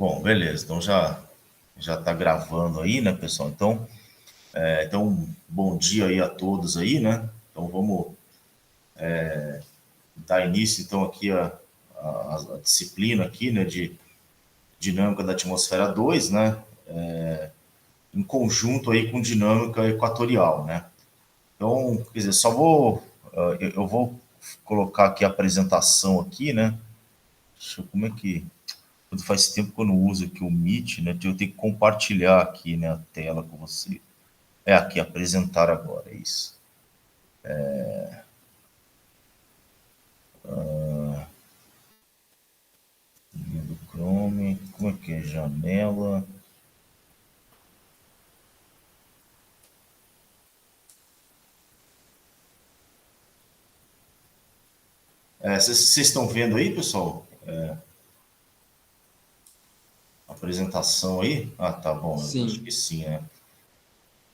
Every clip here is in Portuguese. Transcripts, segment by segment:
Bom, beleza. Então já está gravando aí, né, pessoal? Então, bom dia aí a todos aí, né? Então vamos dar início então aqui a disciplina aqui, né, de dinâmica da atmosfera 2, né? Em conjunto aí com dinâmica equatorial, né? Então, quer dizer, eu vou colocar aqui a apresentação aqui, né? Como é que faz tempo que eu não uso aqui o Meet, né? Eu tenho que compartilhar aqui, né, a tela com você. É aqui, apresentar agora, é isso. Do Chrome, como é que é? Janela. Vocês estão vendo aí, pessoal? A apresentação aí? Ah, tá bom, eu acho que Sim. sim,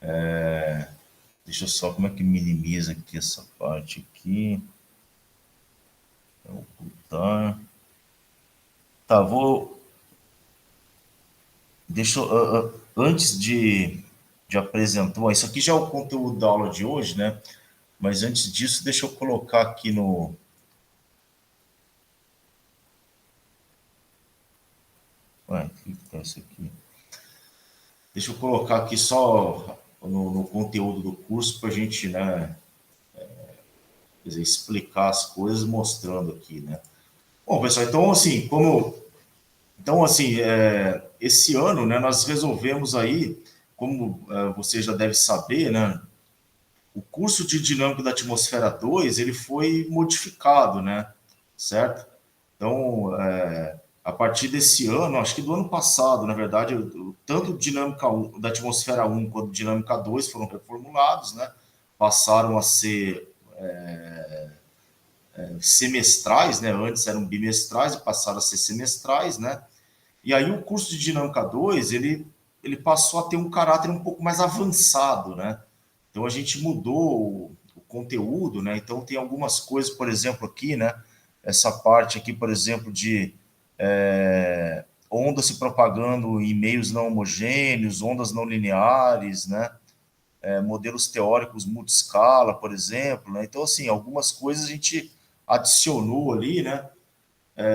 né? Deixa eu só, como é que minimiza aqui essa parte aqui? Ocultar. Tá, deixa eu, antes de apresentar, bom, isso aqui já é o conteúdo da aula de hoje, né? Mas antes disso, deixa eu colocar aqui no. Ué, o que tá isso aqui? Deixa eu colocar aqui só no conteúdo do curso para a gente, né, quer dizer, explicar as coisas mostrando aqui, né? Bom, pessoal, então assim, esse ano, né, nós resolvemos aí, como você já deve saber, né, o curso de dinâmica da atmosfera 2 ele foi modificado, né, certo? Então, a partir desse ano, acho que do ano passado, na verdade, tanto dinâmica 1, da atmosfera 1 quanto dinâmica 2 foram reformulados, né? Passaram a ser semestrais, né? Antes eram bimestrais e passaram a ser semestrais, né? E aí o curso de dinâmica 2 ele passou a ter um caráter um pouco mais avançado, né? Então a gente mudou o conteúdo, né? Então tem algumas coisas, por exemplo, aqui, né? Essa parte aqui, por exemplo, de ondas se propagando em meios não homogêneos, ondas não lineares, né? Modelos teóricos multiscala, por exemplo, né? Então, assim, algumas coisas a gente adicionou ali, né?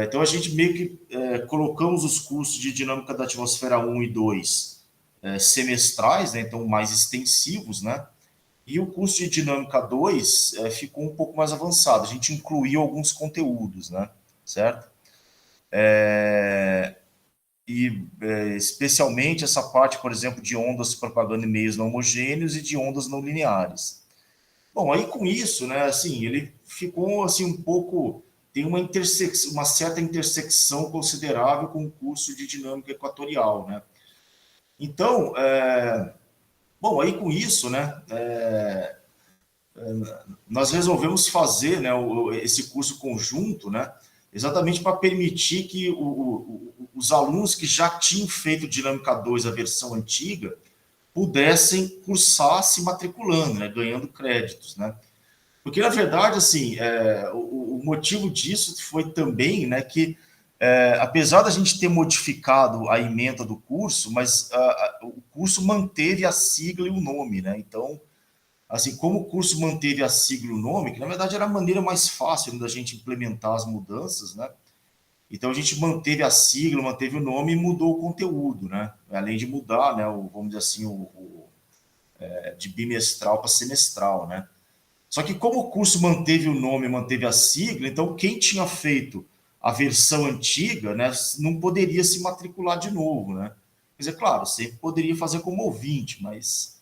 Então, a gente meio que colocamos os cursos de dinâmica da atmosfera 1 e 2 semestrais, né? Então, mais extensivos, né? E o curso de dinâmica 2 ficou um pouco mais avançado. A gente incluiu alguns conteúdos, né? Certo? Especialmente essa parte, por exemplo, de ondas se propagando em meios não homogêneos e de ondas não lineares. Bom, aí com isso, né, assim, ele ficou assim um pouco tem uma certa intersecção considerável com o curso de dinâmica equatorial, né? Então, bom, aí com isso, né, nós resolvemos fazer, né, esse curso conjunto, né, exatamente para permitir que os alunos que já tinham feito Dinâmica 2, a versão antiga, pudessem cursar se matriculando, né, ganhando créditos, né? Porque, na verdade, assim, o motivo disso foi também, né, que, apesar da gente ter modificado a ementa do curso, mas o curso manteve a sigla e o nome, né? Então, assim, como o curso manteve a sigla e o nome, que na verdade era a maneira mais fácil da gente implementar as mudanças, né? Então a gente manteve a sigla, manteve o nome e mudou o conteúdo, né? Além de mudar, né, vamos dizer assim, de bimestral para semestral, né? Só que como o curso manteve o nome, manteve a sigla, então quem tinha feito a versão antiga, né, não poderia se matricular de novo, né? Quer dizer, claro, sempre poderia fazer como ouvinte, mas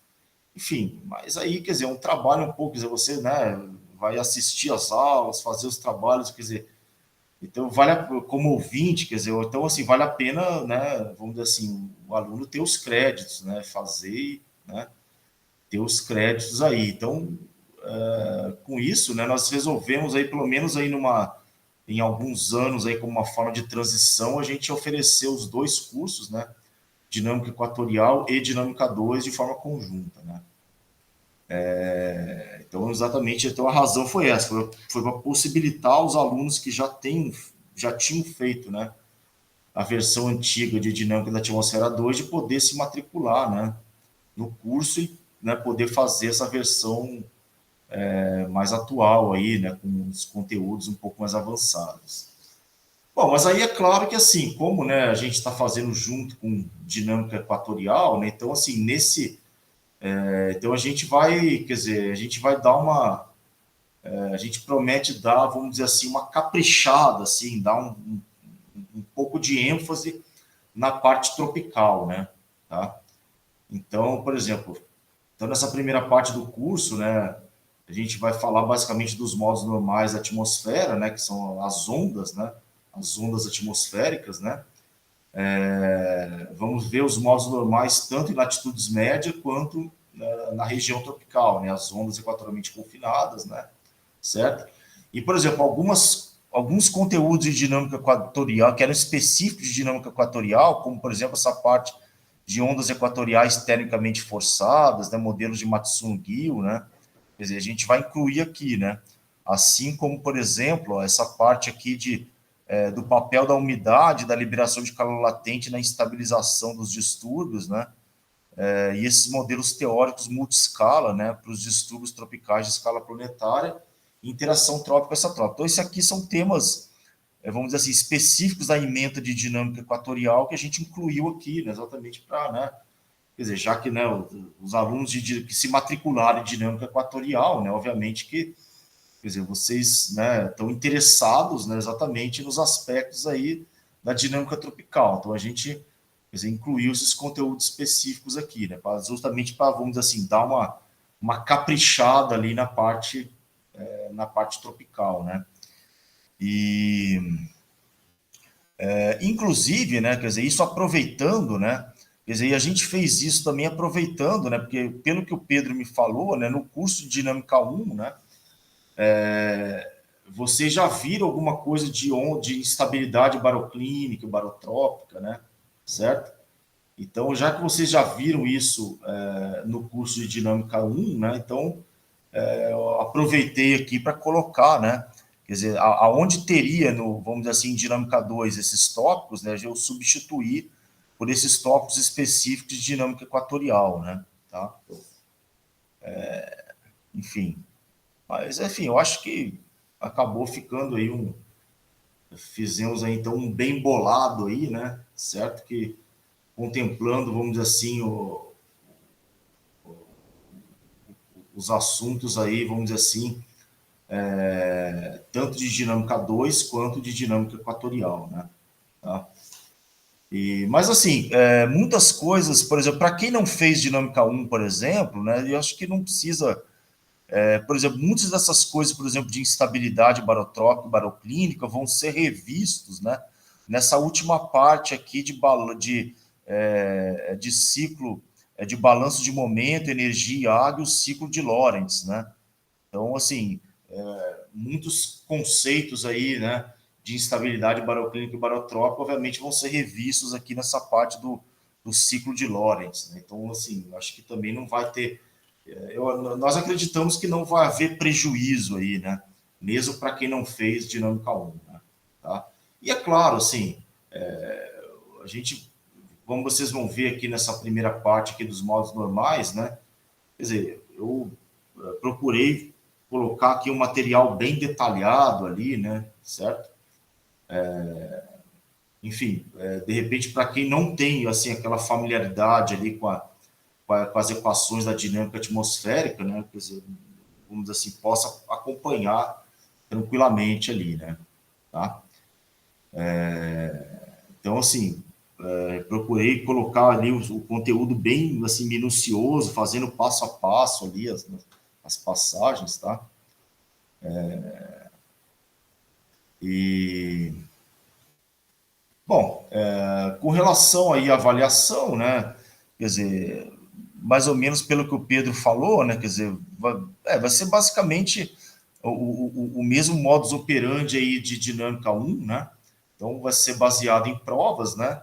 enfim, mas aí, quer dizer, é um trabalho um pouco, quer dizer, você, né, vai assistir às aulas, fazer os trabalhos, quer dizer, então como ouvinte, quer dizer, então assim, vale a pena, né, vamos dizer assim, o aluno ter os créditos, né, fazer, né, ter os créditos aí. Então, com isso, né, nós resolvemos aí, pelo menos aí em alguns anos aí, como uma forma de transição, a gente ofereceu os dois cursos, né, Dinâmica Equatorial e Dinâmica 2 de forma conjunta, né. Então, exatamente, então a razão foi essa, foi para possibilitar os alunos que já tinham feito, né, a versão antiga de Dinâmica da Atmosfera 2, de poder se matricular, né, no curso e, né, poder fazer essa versão mais atual aí, né, com os conteúdos um pouco mais avançados. Bom, mas aí é claro que assim, como, né, a gente está fazendo junto com dinâmica equatorial, né, então assim, então a gente vai, quer dizer, a gente vai dar a gente promete dar, vamos dizer assim, uma caprichada, assim, dar um pouco de ênfase na parte tropical, né, tá? Então, por exemplo, então nessa primeira parte do curso, né, a gente vai falar basicamente dos modos normais da atmosfera, né, que são as ondas atmosféricas, né. Vamos ver os modos normais tanto em latitudes médias quanto na região tropical, né, as ondas equatorialmente confinadas, né, certo? E, por exemplo, alguns conteúdos de dinâmica equatorial, que eram específicos de dinâmica equatorial, como, por exemplo, essa parte de ondas equatoriais termicamente forçadas, né, modelos de Matsuno-Gil, né? Quer dizer, a gente vai incluir aqui, né? Assim como, por exemplo, ó, essa parte aqui do papel da umidade, da liberação de calor latente na estabilização dos distúrbios, né? E esses modelos teóricos multiscala, né, para os distúrbios tropicais de escala planetária, interação trópico-extratrópica. Então, esses aqui são temas, vamos dizer assim, específicos da ementa de dinâmica equatorial que a gente incluiu aqui, né, exatamente para, né, quer dizer, já que, né, os alunos que se matricularam em dinâmica equatorial, né, obviamente que, quer dizer, vocês, né, estão interessados, né, exatamente nos aspectos aí da dinâmica tropical. Então, a gente, quer dizer, incluiu esses conteúdos específicos aqui, né, justamente para, vamos dizer assim, dar uma caprichada ali na parte tropical, né. E, inclusive, né, quer dizer, isso aproveitando, né, quer dizer, e a gente fez isso também aproveitando, né, porque pelo que o Pedro me falou, né, no curso de Dinâmica 1, né, vocês já viram alguma coisa de instabilidade baroclínica, barotrópica, né, certo? Então, já que vocês já viram isso no curso de Dinâmica 1, né, então eu aproveitei aqui para colocar, né, quer dizer, aonde teria, vamos dizer assim, em Dinâmica 2 esses tópicos, né, eu substituí por esses tópicos específicos de dinâmica equatorial, né, tá? Enfim, mas, enfim, eu acho que acabou ficando aí fizemos aí então um bem bolado aí, né, certo? Que contemplando, vamos dizer assim, os assuntos aí, vamos dizer assim, tanto de dinâmica 2 quanto de dinâmica equatorial, né? Tá? Mas assim, muitas coisas, por exemplo, para quem não fez dinâmica 1, por exemplo, né, eu acho que não precisa, por exemplo, muitas dessas coisas, por exemplo, de instabilidade barotrópica e baroclínica vão ser revistos, né, nessa última parte aqui de ciclo, de balanço de momento, energia e água, e o ciclo de Lorentz, né? Então, assim, muitos conceitos aí, né, de instabilidade baroclínica e barotrópica, obviamente, vão ser revistos aqui nessa parte do ciclo de Lorentz, né? Então, assim, acho que também não vai ter. Nós acreditamos que não vai haver prejuízo aí, né? Mesmo para quem não fez dinâmica 1, né? Tá? E é claro, assim, a gente, como vocês vão ver aqui nessa primeira parte aqui dos modos normais, né? Quer dizer, eu procurei colocar aqui um material bem detalhado ali, né? Certo? Enfim, de repente, para quem não tem assim aquela familiaridade ali com as equações da dinâmica atmosférica, né? Quer dizer, vamos dizer assim, possa acompanhar tranquilamente ali, né? Tá? Então, assim, procurei colocar ali o conteúdo bem assim minucioso, fazendo passo a passo ali as passagens, tá? E bom, com relação aí à avaliação, né? Quer dizer, mais ou menos pelo que o Pedro falou, né? Quer dizer, vai ser basicamente o mesmo modus operandi aí de dinâmica 1, né? Então vai ser baseado em provas, né?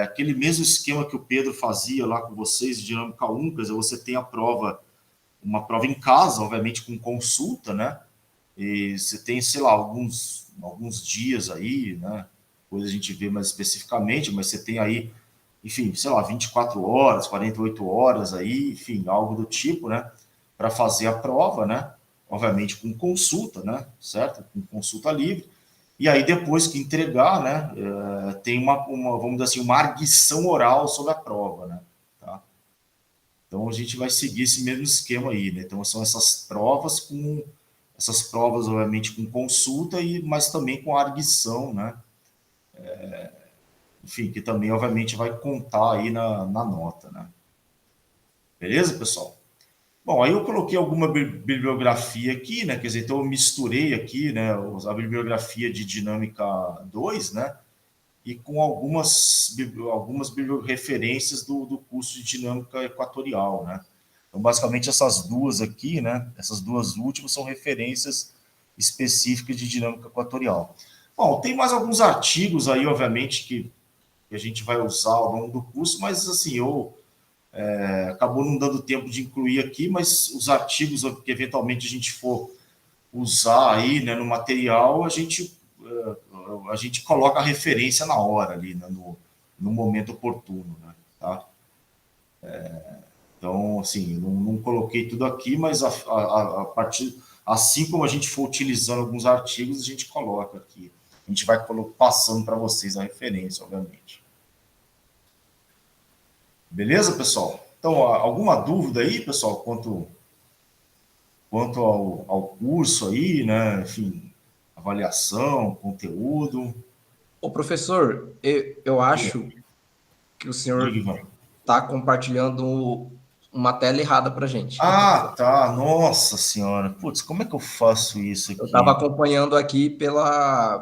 Aquele mesmo esquema que o Pedro fazia lá com vocês de dinâmica 1, quer dizer, você tem uma prova em casa, obviamente com consulta, né? E você tem, sei lá, alguns dias aí, né? depois a gente vê mais especificamente, mas você tem aí, enfim, sei lá, 24 horas, 48 horas aí, enfim, algo do tipo, né, para fazer a prova, né, obviamente com consulta, né, certo? Com consulta livre. E aí, depois que entregar, né, tem vamos dizer assim, uma arguição oral sobre a prova, né, tá? Então, a gente vai seguir esse mesmo esquema aí, né? Então, são essas provas, obviamente, com consulta, mas também com arguição, né? Enfim, que também, obviamente, vai contar aí na nota, né? Beleza, pessoal? Bom, aí eu coloquei alguma bibliografia aqui, né? Quer dizer, então eu misturei aqui, né, a bibliografia de Dinâmica 2, né? E com algumas referências do curso de Dinâmica Equatorial, né? Então, basicamente, essas duas aqui, né? Essas duas últimas são referências específicas de Dinâmica Equatorial. Bom, tem mais alguns artigos aí, obviamente, que a gente vai usar ao longo do curso, mas, assim, acabou não dando tempo de incluir aqui, mas os artigos que eventualmente a gente for usar aí, né, no material, a gente coloca a referência na hora ali, né, no momento oportuno, né, tá? Então, assim, não coloquei tudo aqui, mas a partir, assim como a gente for utilizando alguns artigos, a gente coloca aqui. A gente vai passando para vocês a referência, obviamente. Beleza, pessoal? Então, alguma dúvida aí, pessoal, quanto ao curso aí, né? Enfim, avaliação, conteúdo. Ô, professor, eu Diga, acho que o diga, senhor Ivan. está compartilhando uma tela errada para gente. Ah, tá. Nossa senhora. Putz, como é que eu faço isso Eu estava aqui? acompanhando aqui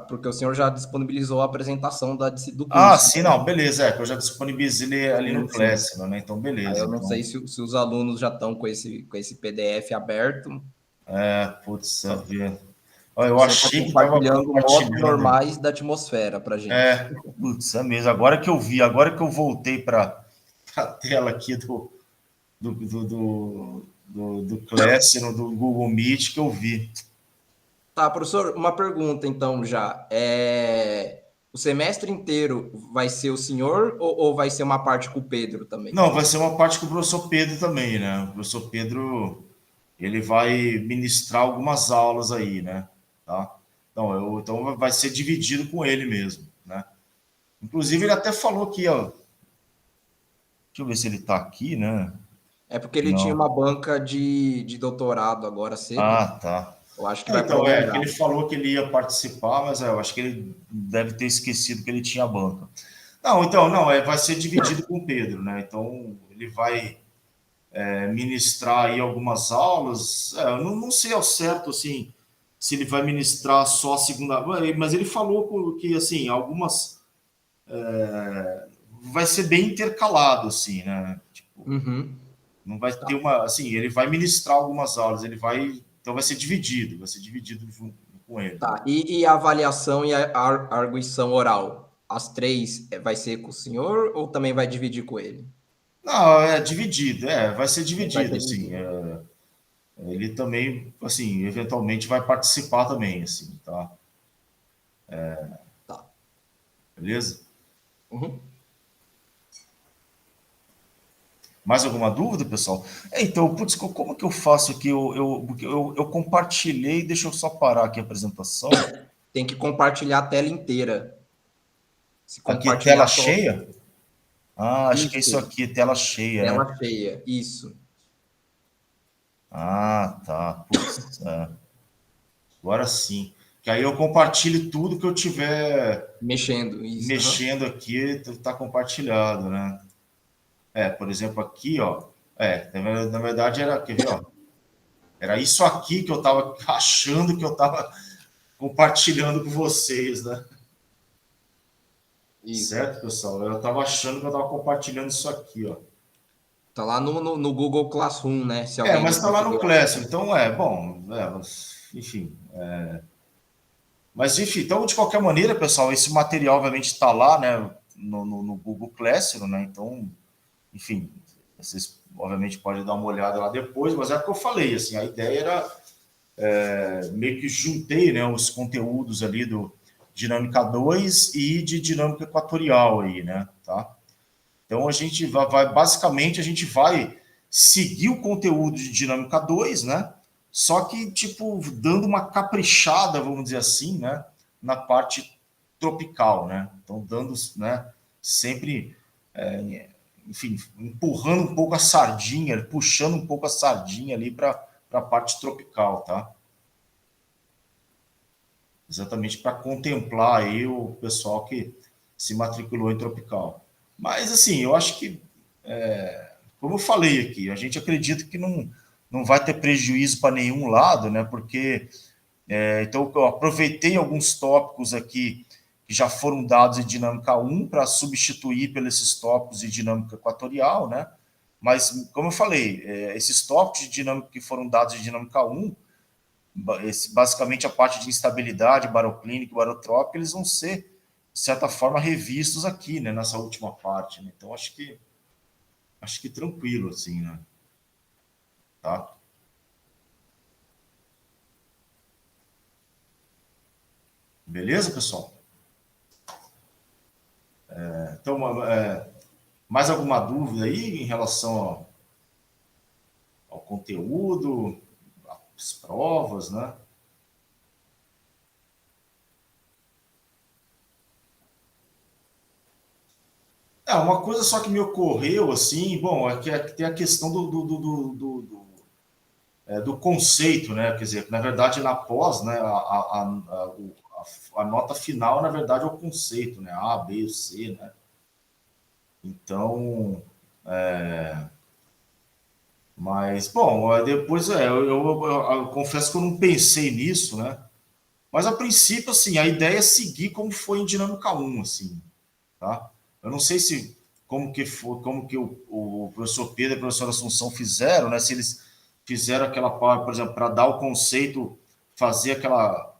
porque o senhor já disponibilizou a apresentação do Ah, curso. sim, não, beleza. É que eu já disponibilizei ele ali no Sim, sim. Classroom, né? Então, Aí beleza. eu não sei Então, se os alunos já estão com esse PDF aberto. putz, Só- eu O senhor está achei que estava compartilhando modos compartilhando. normais da atmosfera para gente. Putz, é mesmo. Agora que eu voltei para a tela aqui do Classroom, do Google Meet, que eu vi. Tá, professor, uma pergunta então já. O semestre inteiro vai ser o senhor ou vai ser uma parte com o Pedro também? Não, vai ser uma parte com o professor Pedro também, né? O professor Pedro, ele vai ministrar algumas aulas aí, né? Tá? Então vai ser dividido com ele mesmo, né? Inclusive, ele até falou aqui, ó. Deixa eu ver se ele está aqui, né? É porque ele tinha Não. uma banca de doutorado agora cedo. Ah, tá. Eu acho que vai Então, que prolongar. ele falou que ele ia participar, mas eu acho que ele deve ter esquecido que ele tinha banca. Não, então, não, vai ser dividido com o Pedro, né? Então, ele vai ministrar aí algumas aulas. Eu não sei ao certo, assim, se ele vai ministrar só a segunda, mas ele falou que, assim, algumas vai ser bem intercalado, assim, né? Tipo, Uhum. não vai ter Tá. uma, assim, ele vai ministrar algumas aulas, então vai ser dividido junto com ele, né? Tá. E a avaliação e a arguição oral? As três vai ser com o senhor ou também vai dividir com ele? Não, é dividido, vai ser Vai dividido, ser assim. dividido. Ele também, assim, eventualmente vai participar também, assim, tá? Tá. Beleza? Uhum. Mais alguma dúvida, pessoal? Então, putz, como que eu faço aqui? Eu compartilhei, deixa eu só parar aqui a apresentação. Tem que compartilhar a tela inteira. Se Aqui, tela compartilhar só cheia? Ah, acho que é isso isso, aqui, tela cheia, né? tela cheia, isso. Ah, tá. Putz, agora sim. Que aí eu compartilho tudo que eu tiver Mexendo, isso. Aham. mexendo aqui, tá compartilhado, né? Por exemplo, aqui, ó. Na verdade era, quer ver, ó? Era isso aqui que eu tava achando que eu tava compartilhando com vocês, né? Isso. Certo, pessoal? Eu tava achando que eu tava compartilhando isso aqui, ó. Tá lá no Google Classroom, né? Se alguém não Mas tá lá no conseguiu Classroom, acessar. então bom, enfim. Mas enfim, então de qualquer maneira, pessoal, esse material obviamente está lá, né, no Google Classroom, né? Então, enfim, vocês obviamente podem dar uma olhada lá depois, mas é o que eu falei, assim, a ideia era meio que juntei, né, os conteúdos ali dinâmica 2 e de dinâmica equatorial aí, né? Tá? Então a gente vai basicamente a gente vai seguir o conteúdo de dinâmica 2, né? Só que tipo dando uma caprichada, vamos dizer assim, né, na parte tropical, né? Então dando, né, sempre enfim, empurrando um pouco a sardinha, puxando um pouco a sardinha ali para a parte tropical, tá? Exatamente para contemplar aí o pessoal que se matriculou em tropical. Mas, assim, eu acho que, como eu falei aqui, a gente acredita que não vai ter prejuízo para nenhum lado, né? Porque, então, eu aproveitei alguns tópicos aqui que já foram dados em dinâmica 1 para substituir pelos esses tópicos de dinâmica equatorial, né? Mas, como eu falei, esses tópicos de dinâmica que foram dados em dinâmica 1, basicamente a parte de instabilidade, baroclínica e barotrópica, eles vão ser, de certa forma, revistos aqui, né, nessa última parte. Né? Então, acho que tranquilo, assim, né? Tá? Beleza, pessoal? Então, mais alguma dúvida aí em relação ao conteúdo, às provas, né? Uma coisa só que me ocorreu, assim, bom, é que tem a questão do conceito, né? Quer dizer, na verdade, na pós, né, a nota final, na verdade, é o conceito, né? A, B, C, né? Então, mas, bom, depois, eu confesso que eu não pensei nisso, né? Mas, a princípio, assim, a ideia é seguir como foi em Dinâmica 1, assim, tá? Eu não sei se como que foi, como que o professor Pedro e a professora Assunção fizeram, né? Se eles fizeram aquela parte, por exemplo, para dar o conceito, fazer aquela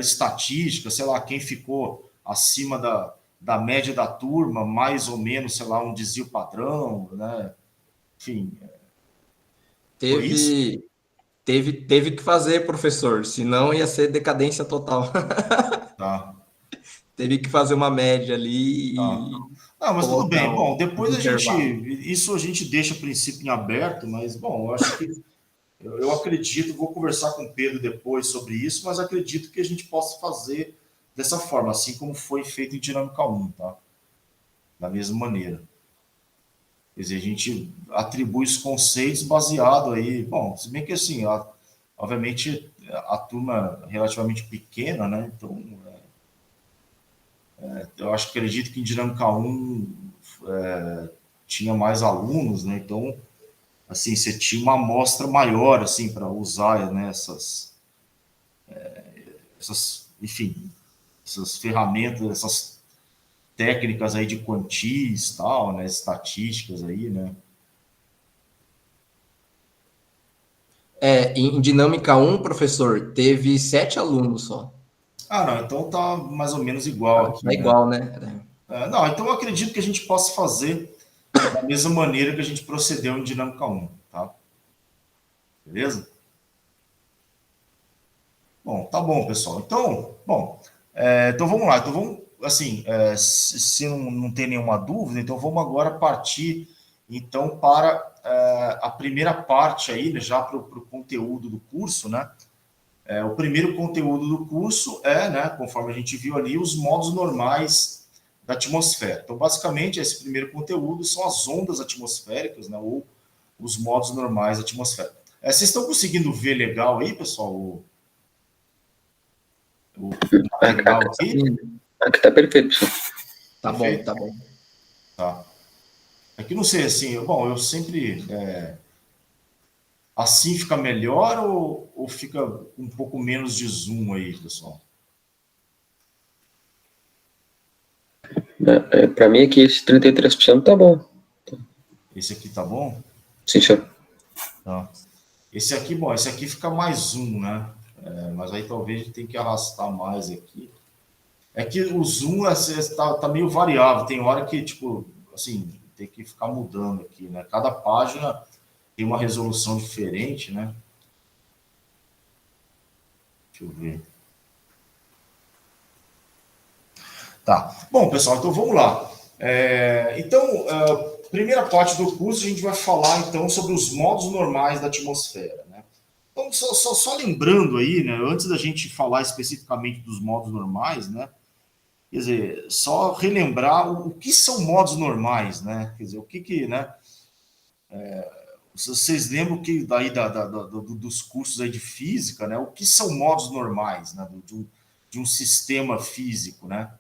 estatística, sei lá, quem ficou acima da média da turma, mais ou menos, sei lá, um desvio padrão, né? Enfim, foi isso? Teve que fazer, professor, senão ia ser decadência total. Tá, Teve que fazer uma média tá. ali e Ah, mas tudo colocar bem. Bom, os depois intervalos. isso a gente deixa a princípio em aberto, mas, bom, eu acho que eu acredito, vou conversar com o Pedro depois sobre isso, mas acredito que a gente possa fazer dessa forma, assim como foi feito em Dinâmica 1, tá? Da mesma maneira. Quer dizer, a gente atribui os conceitos baseado aí, bom, se bem que assim, obviamente a turma é relativamente pequena, né? Então, eu acho que acredito que em Dinâmica 1 tinha mais alunos, né? Então, assim, você tinha uma amostra maior, assim, para usar, né, enfim, essas ferramentas, essas técnicas aí de quantis, tal, né, estatísticas aí, né? Em Dinâmica 1, professor, teve 7 alunos só. Ah, não, então tá mais ou menos igual Tá aqui, né? igual, né? Não, então eu acredito que a gente possa fazer da mesma maneira que a gente procedeu em Dinâmica 1, tá? Beleza? Bom, tá bom, pessoal. Então, bom, então vamos lá. Então vamos, assim, se não tem nenhuma dúvida, então vamos agora partir, então, para a primeira parte aí, né, já para o conteúdo do curso, né? O primeiro conteúdo do curso né, conforme a gente viu ali, os modos normais da atmosfera. Então, basicamente, esse primeiro conteúdo são as ondas atmosféricas, né, ou os modos normais da atmosfera. Vocês estão conseguindo ver legal aí, pessoal, o material aqui? Aqui tá perfeito, professor. Tá bom, Perfeito? tá bom. Tá. Aqui não sei, assim, bom, eu sempre... assim fica melhor ou fica um pouco menos de zoom aí, pessoal? Para mim aqui esse 33% tá bom. Esse aqui tá bom? Sim, senhor. Tá. Esse aqui, bom, esse aqui fica mais zoom, né? Mas aí talvez a gente tenha que arrastar mais aqui. É que o zoom tá meio variável. Tem hora que, tipo, assim, tem que ficar mudando aqui, né? Cada página tem uma resolução diferente, né? Deixa eu ver. Tá. Bom, pessoal, então vamos lá. Primeira parte do curso, a gente vai falar, então, sobre os modos normais da atmosfera, né? Então, só lembrando aí, né, antes da gente falar especificamente dos modos normais, né, quer dizer, só relembrar o que são modos normais, né? Quer dizer, o que né? Vocês lembram que daí dos cursos aí de física, né? O que são modos normais, né? De um sistema físico, né?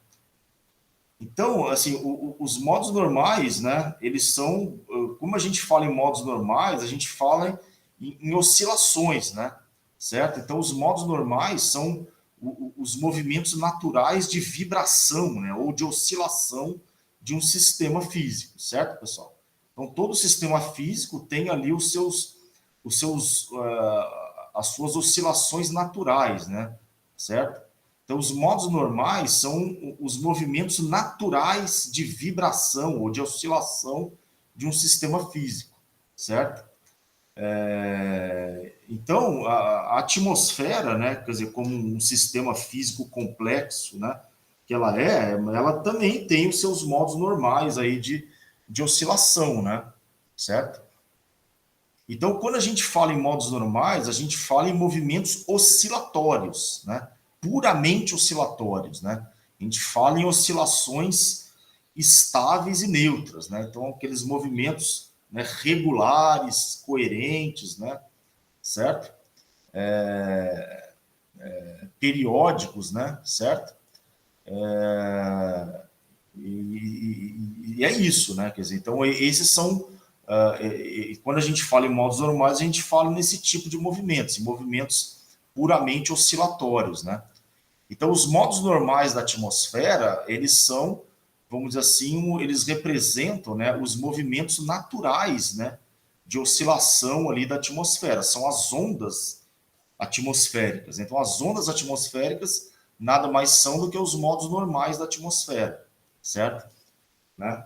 Então, assim, os modos normais, né? Eles são, como a gente fala em modos normais, a gente fala em oscilações, né? Certo? Então, os modos normais são os movimentos naturais de vibração, né? Ou de oscilação de um sistema físico, certo, pessoal? Então, todo sistema físico tem ali as suas oscilações naturais, né? Certo? Então, os modos normais são os movimentos naturais de vibração ou de oscilação de um sistema físico, certo? Então, a atmosfera, né, quer dizer, como um sistema físico complexo, né, que ela também tem os seus modos normais aí de oscilação, né? Certo? Então, quando a gente fala em modos normais, a gente fala em movimentos oscilatórios, né? Puramente oscilatórios, né? A gente fala em oscilações estáveis e neutras, né? Então, aqueles movimentos, né, regulares, coerentes, né? Certo? Periódicos, né? Certo? E é isso, né? Quer dizer, então, esses são. Quando a gente fala em modos normais, a gente fala nesse tipo de movimentos, em movimentos puramente oscilatórios, né? Então, os modos normais da atmosfera, eles são, vamos dizer assim, eles representam, né, os movimentos naturais, né, de oscilação ali da atmosfera. São as ondas atmosféricas. Então, as ondas atmosféricas nada mais são do que os modos normais da atmosfera, certo? Né?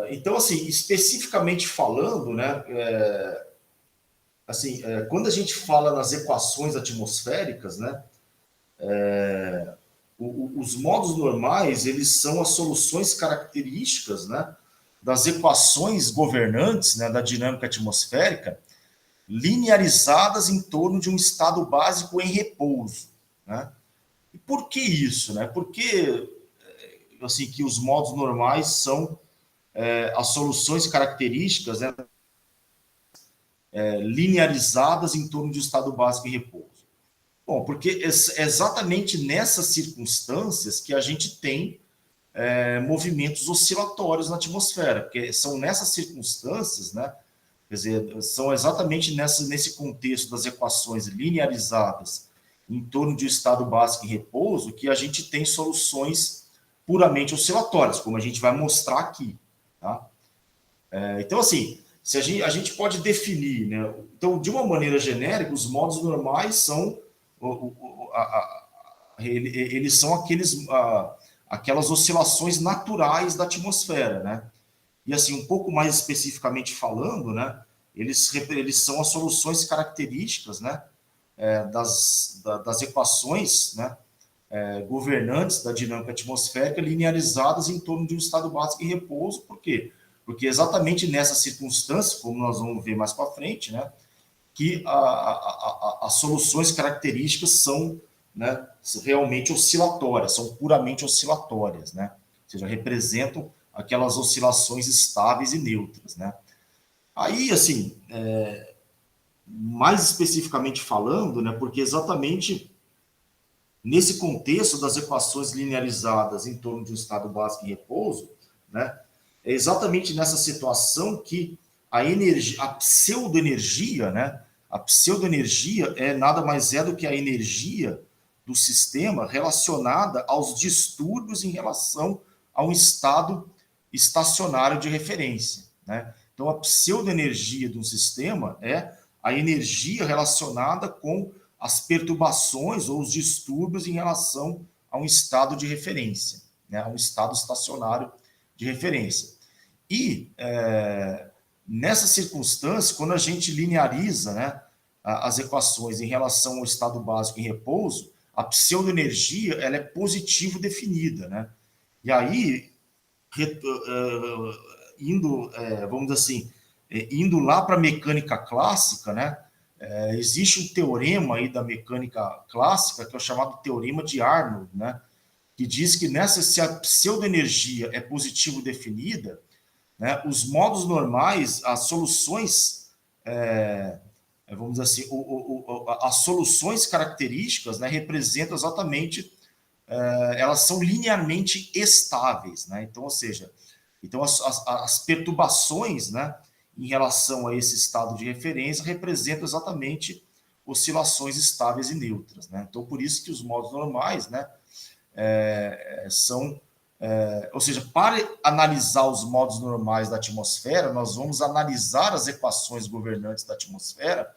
Então, assim, especificamente falando, né, quando a gente fala nas equações atmosféricas, né, os modos normais, eles são as soluções características, né, das equações governantes, né, da dinâmica atmosférica, linearizadas em torno de um estado básico em repouso, né? E por que isso, né? Porque assim que os modos normais são as soluções características, né, linearizadas em torno de um estado básico em repouso. Bom, porque é exatamente nessas circunstâncias que a gente tem movimentos oscilatórios na atmosfera, porque são nessas circunstâncias, né? Quer dizer, são exatamente nesse contexto das equações linearizadas em torno de um estado básico em repouso que a gente tem soluções puramente oscilatórias, como a gente vai mostrar aqui. Tá? Então, assim, se a gente pode definir, né? Então, de uma maneira genérica, os modos normais são eles são aquelas oscilações naturais da atmosfera, né? E assim, um pouco mais especificamente falando, né, eles são as soluções características, né, das equações, né, governantes da dinâmica atmosférica linearizadas em torno de um estado básico em repouso. Por quê? Porque exatamente nessas circunstâncias, como nós vamos ver mais para frente, né, que as soluções características são, né, realmente oscilatórias, são puramente oscilatórias, né? Ou seja, representam aquelas oscilações estáveis e neutras, né? Aí, assim, mais especificamente falando, né, porque exatamente nesse contexto das equações linearizadas em torno de um estado básico em repouso, né, é exatamente nessa situação que a pseudoenergia, né, a pseudoenergia nada mais é do que a energia do sistema relacionada aos distúrbios em relação a um estado estacionário de referência, né? Então, a pseudoenergia de um sistema é a energia relacionada com as perturbações ou os distúrbios em relação a um estado de referência, né? A um estado estacionário de referência. E nessa circunstância, quando a gente lineariza, né, as equações em relação ao estado básico em repouso, a pseudoenergia ela é positivo definida, né? E aí, vamos dizer assim, indo lá para a mecânica clássica, né? Existe um teorema aí da mecânica clássica que é o chamado teorema de Arnold, né? Que diz que se a pseudoenergia é positivo definida, né, os modos normais, as soluções, vamos dizer assim, as soluções características, né, representam exatamente, elas são linearmente estáveis, né? Então, ou seja, então as perturbações, né, em relação a esse estado de referência representam exatamente oscilações estáveis e neutras, né? Então, por isso que os modos normais, né, ou seja, para analisar os modos normais da atmosfera, nós vamos analisar as equações governantes da atmosfera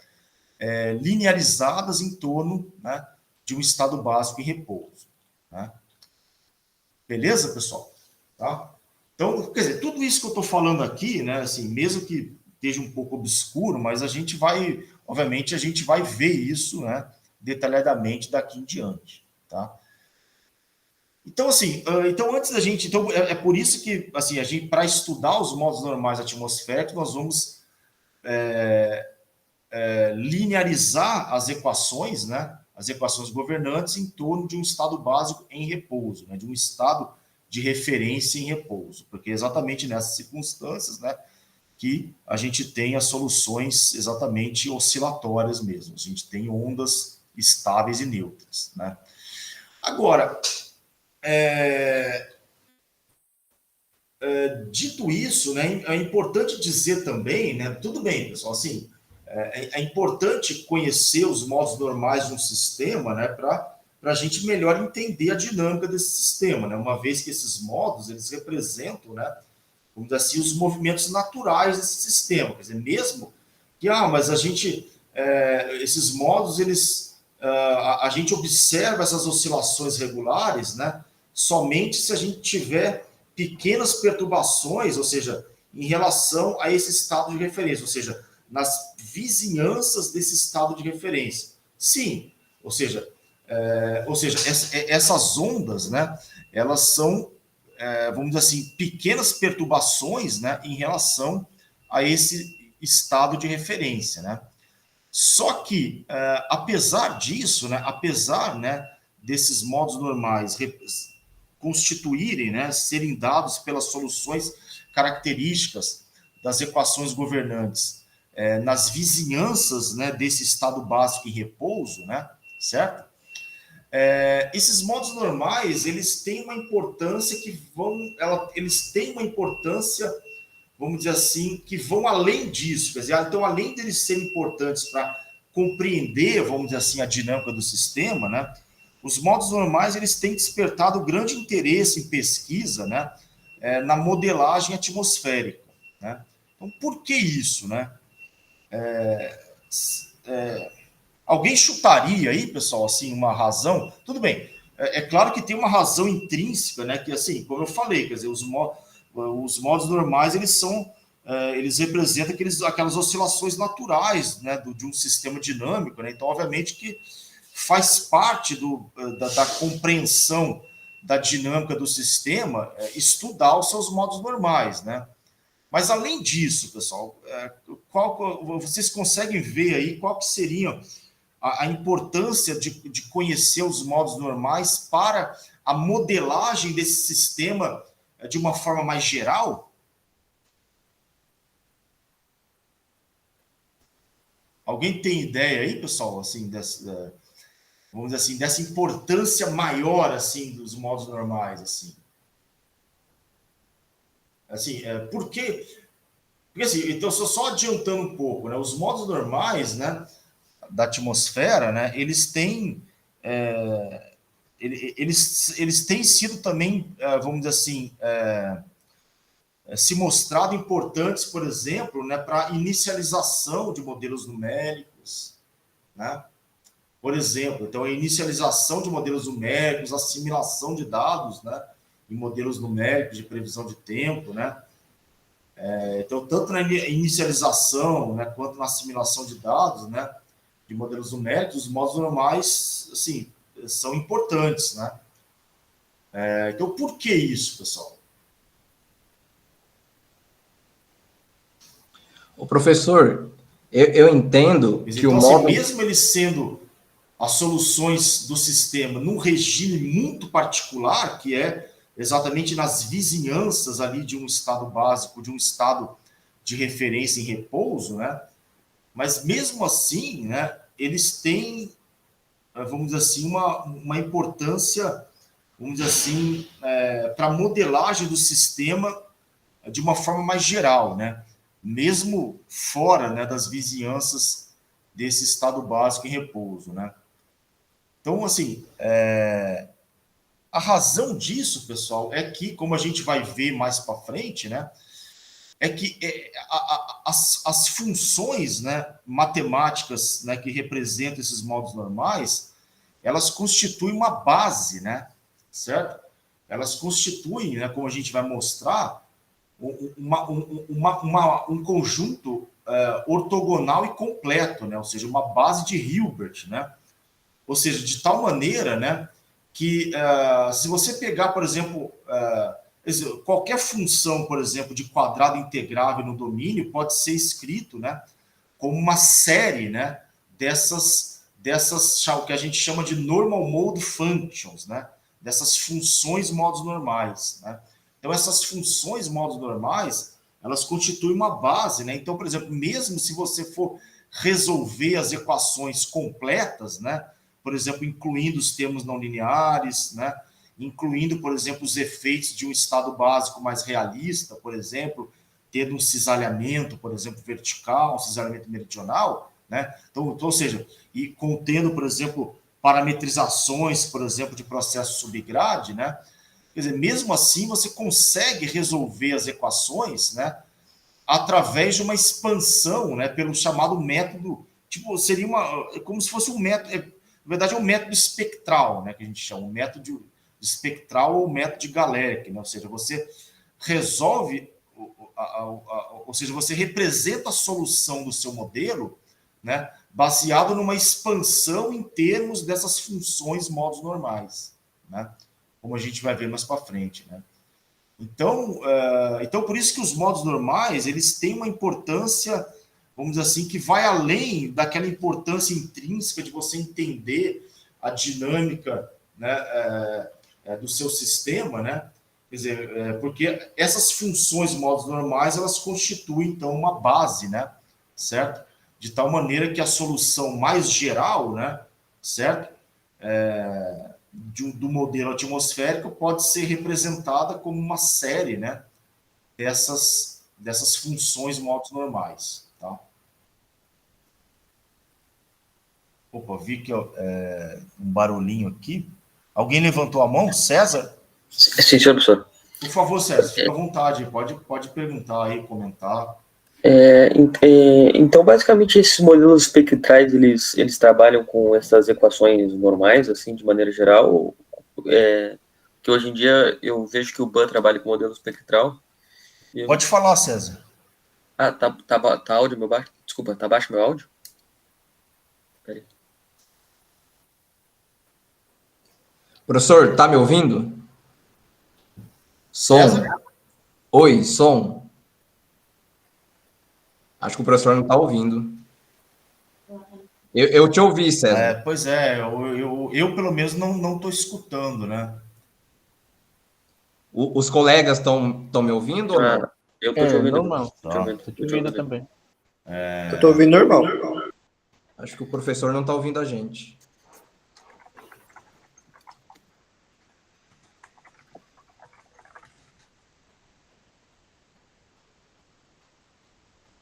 linearizadas em torno, né, de um estado básico em repouso, né? Beleza, pessoal? Tá? Então, quer dizer, tudo isso que eu estou falando aqui, né, assim, mesmo que esteja um pouco obscuro, mas a gente vai, obviamente, a gente vai ver isso, né, detalhadamente daqui em diante, tá? Então, assim, então antes da gente, então por isso que, assim, a gente, para estudar os modos normais atmosféricos, nós vamos linearizar as equações, né, as equações governantes em torno de um estado básico em repouso, né, de um estado de referência em repouso, porque é exatamente nessas circunstâncias, né, que a gente tem as soluções exatamente oscilatórias mesmo, a gente tem ondas estáveis e neutras, né. Agora, dito isso, né, é importante dizer também, né, tudo bem, pessoal, assim, é importante conhecer os modos normais de um sistema, né, para a gente melhor entender a dinâmica desse sistema, né, uma vez que esses modos, eles representam, né, vamos dizer assim, os movimentos naturais desse sistema, quer dizer, mesmo que, mas a gente, esses modos, eles, a gente observa essas oscilações regulares, né, somente se a gente tiver pequenas perturbações, ou seja, em relação a esse estado de referência, ou seja, nas vizinhanças desse estado de referência. Sim, ou seja, essas ondas, né, elas são, vamos dizer assim, pequenas perturbações, né, em relação a esse estado de referência, né? Só que, apesar disso, né, apesar, né, desses modos normais constituírem, né, serem dados pelas soluções características das equações governantes nas vizinhanças, né, desse estado básico em repouso, né, certo? Esses modos normais, eles têm uma importância eles têm uma importância, vamos dizer assim, que vão além disso, quer dizer, então além deles serem importantes para compreender, vamos dizer assim, a dinâmica do sistema, né, os modos normais, eles têm despertado grande interesse em pesquisa, né, na modelagem atmosférica, né? Então, por que isso, né? Alguém chutaria aí, pessoal, assim, uma razão? Tudo bem, é claro que tem uma razão intrínseca, né, que, assim, como eu falei, quer dizer, os modos normais, eles representam aquelas oscilações naturais, né, de um sistema dinâmico, né? Então, obviamente que faz parte da compreensão da dinâmica do sistema estudar os seus modos normais, né? Mas, além disso, pessoal, vocês conseguem ver aí qual que seria a importância de conhecer os modos normais para a modelagem desse sistema de uma forma mais geral? Alguém tem ideia aí, pessoal, assim, vamos dizer assim, dessa importância maior, assim, dos modos normais, assim? Assim, por quê? Porque, assim, então, só adiantando um pouco, né, os modos normais, né, da atmosfera, né, eles têm sido também, vamos dizer assim, se mostrado importantes, por exemplo, né, para inicialização de modelos numéricos, né? Por exemplo, então a inicialização de modelos numéricos, assimilação de dados, né, em modelos numéricos de previsão de tempo, né? Então, tanto na inicialização, né, quanto na assimilação de dados, né, de modelos numéricos, os modos normais, assim, são importantes, né? Então, por que isso, pessoal? O professor, eu entendo que então, o assim, módulo... mesmo eles sendo as soluções do sistema num regime muito particular, que é exatamente nas vizinhanças ali de um estado básico, de um estado de referência em repouso, né? Mas mesmo assim, né, eles têm, vamos dizer assim, uma importância, vamos dizer assim, para a modelagem do sistema de uma forma mais geral, né? Mesmo fora, né, das vizinhanças desse estado básico em repouso, né? Então, assim, a razão disso, pessoal, é que, como a gente vai ver mais para frente, né, é que as funções, né, matemáticas, né, que representam esses modos normais, elas constituem uma base, né, certo? Elas constituem, né, como a gente vai mostrar, um conjunto ortogonal e completo, né? Ou seja, uma base de Hilbert, né? Ou seja, de tal maneira, né, que se você pegar, por exemplo, qualquer função, por exemplo, de quadrado integrável no domínio pode ser escrito, né, como uma série, né, dessas o que a gente chama de normal mode functions, né, dessas funções modos normais, né? Então essas funções modos normais, elas constituem uma base, né? Então, por exemplo, mesmo se você for resolver as equações completas, né, por exemplo, incluindo os termos não lineares, né, incluindo, por exemplo, os efeitos de um estado básico mais realista, por exemplo, tendo um cisalhamento, por exemplo, vertical, um cisalhamento meridional, né? Então, ou seja, e contendo, por exemplo, parametrizações, por exemplo, de processo subgrade, né? Quer dizer, mesmo assim, você consegue resolver as equações, né, através de uma expansão, né, pelo chamado método, tipo, seria como se fosse um método, na verdade é um método espectral, né, que a gente chama, um método espectral ou método de Galerkin, né, ou seja, você resolve, ou seja, você representa a solução do seu modelo, né, baseado numa expansão em termos dessas funções modos normais, né, como a gente vai ver mais para frente, né. Então, por isso que os modos normais, eles têm uma importância, vamos dizer assim, que vai além daquela importância intrínseca de você entender a dinâmica, né, do seu sistema, né? Quer dizer, porque essas funções modos normais, elas constituem, então, uma base, né? Certo? De tal maneira que a solução mais geral, né? Certo? Do modelo atmosférico pode ser representada como uma série, né, dessas funções modos normais. Tá? Opa, vi que um barulhinho aqui. Alguém levantou a mão? César? Sim, senhor professor. Por favor, César, fica à vontade. Pode perguntar aí, comentar. Então, basicamente, esses modelos espectrais, eles trabalham com essas equações normais, assim, de maneira geral, que hoje em dia eu vejo que o BAN trabalha com modelo espectral. Pode falar, César. Ah, tá áudio meu baixo? Desculpa, tá baixo meu áudio? Peraí. Professor, tá me ouvindo? Som. César? Oi, som. Acho que o professor não está ouvindo. Eu te ouvi, César. Pois é, eu pelo menos não estou escutando, né? Os colegas estão me ouvindo ou não? Eu tô te ouvindo. Normal. Tô te ouvindo. Tô te ouvindo também. Eu tô ouvindo normal. Acho que o professor não está ouvindo a gente.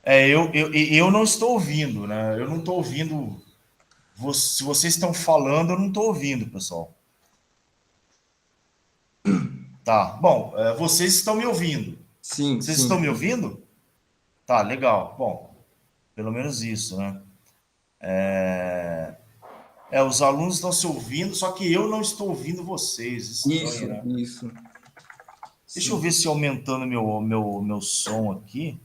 Eu não estou ouvindo, né? Eu não estou ouvindo. Se vocês estão falando, eu não estou ouvindo, pessoal. Tá, bom, vocês estão me ouvindo. Sim, Vocês sim. estão me ouvindo? Tá, legal. Bom, pelo menos isso, né? Os alunos estão se ouvindo, só que eu não estou ouvindo vocês. Estranho, né? Isso. Deixa eu ver se aumentando meu som aqui.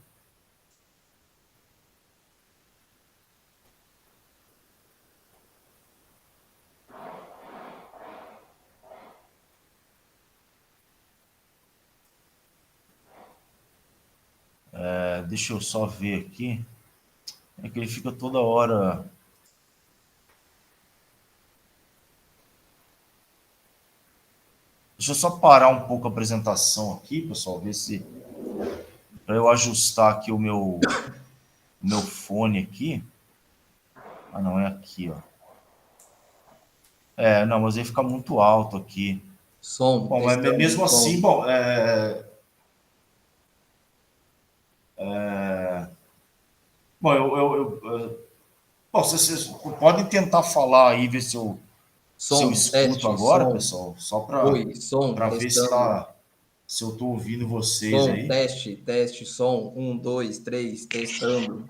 Deixa eu só ver aqui. É que ele fica toda hora... Deixa eu só parar um pouco a apresentação aqui, pessoal, ver se... Para eu ajustar aqui o meu fone aqui. Ah, não, é aqui, ó. Não, mas aí fica muito alto aqui. Som. Bom, mas mesmo som. assim, bom... Bom, vocês podem tentar falar aí, ver se eu escuto teste, agora, som. pessoal, só para ver se eu estou ouvindo vocês aí. Teste, som. 1, 2, 3, testando.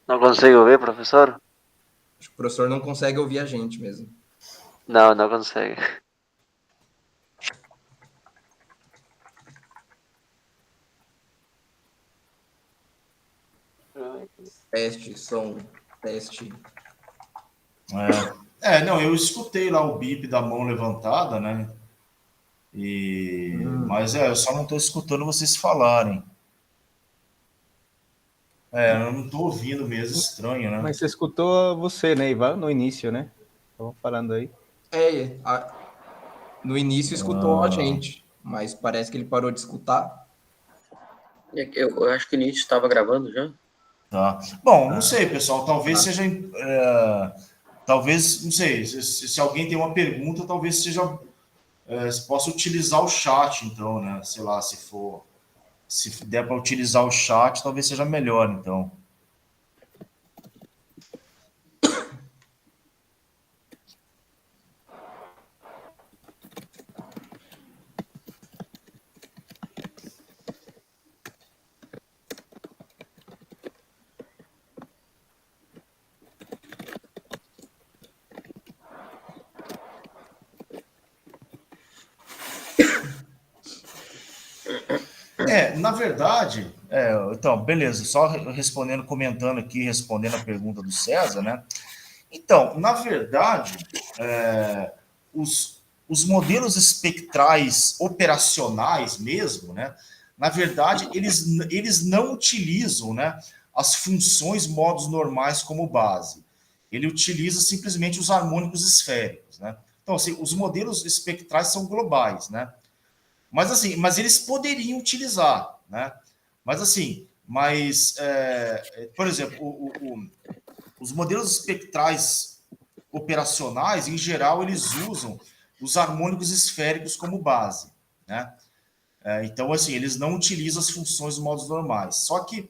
Não consegue ouvir, professor? Acho que o professor não consegue ouvir a gente mesmo. Não, não consegue. Teste, som, teste. Não, eu escutei lá o bip da mão levantada, né? Mas eu só não estou escutando vocês falarem. Eu não estou ouvindo mesmo, estranho, né? Mas você escutou você, né, Ivan, no início, né? Estava falando aí. No início escutou a gente, mas parece que ele parou de escutar. Eu acho que o início estava gravando já. Tá. Bom, não sei, pessoal. Talvez seja... talvez, não sei, se alguém tem uma pergunta, talvez seja... Você possa utilizar o chat, então, né? Sei lá, se der para utilizar o chat, talvez seja melhor, então. Na verdade, então, beleza, só comentando aqui, respondendo a pergunta do César, né? Então, na verdade, os modelos espectrais operacionais mesmo, né? Na verdade, eles não utilizam, né, as funções modos normais como base. Ele utiliza simplesmente os harmônicos esféricos, né? Então, assim, os modelos espectrais são globais, né? Mas eles poderiam utilizar, né? Por exemplo, os modelos espectrais operacionais, em geral, eles usam os harmônicos esféricos como base, né? Então, assim, eles não utilizam as funções dos modos normais. Só que,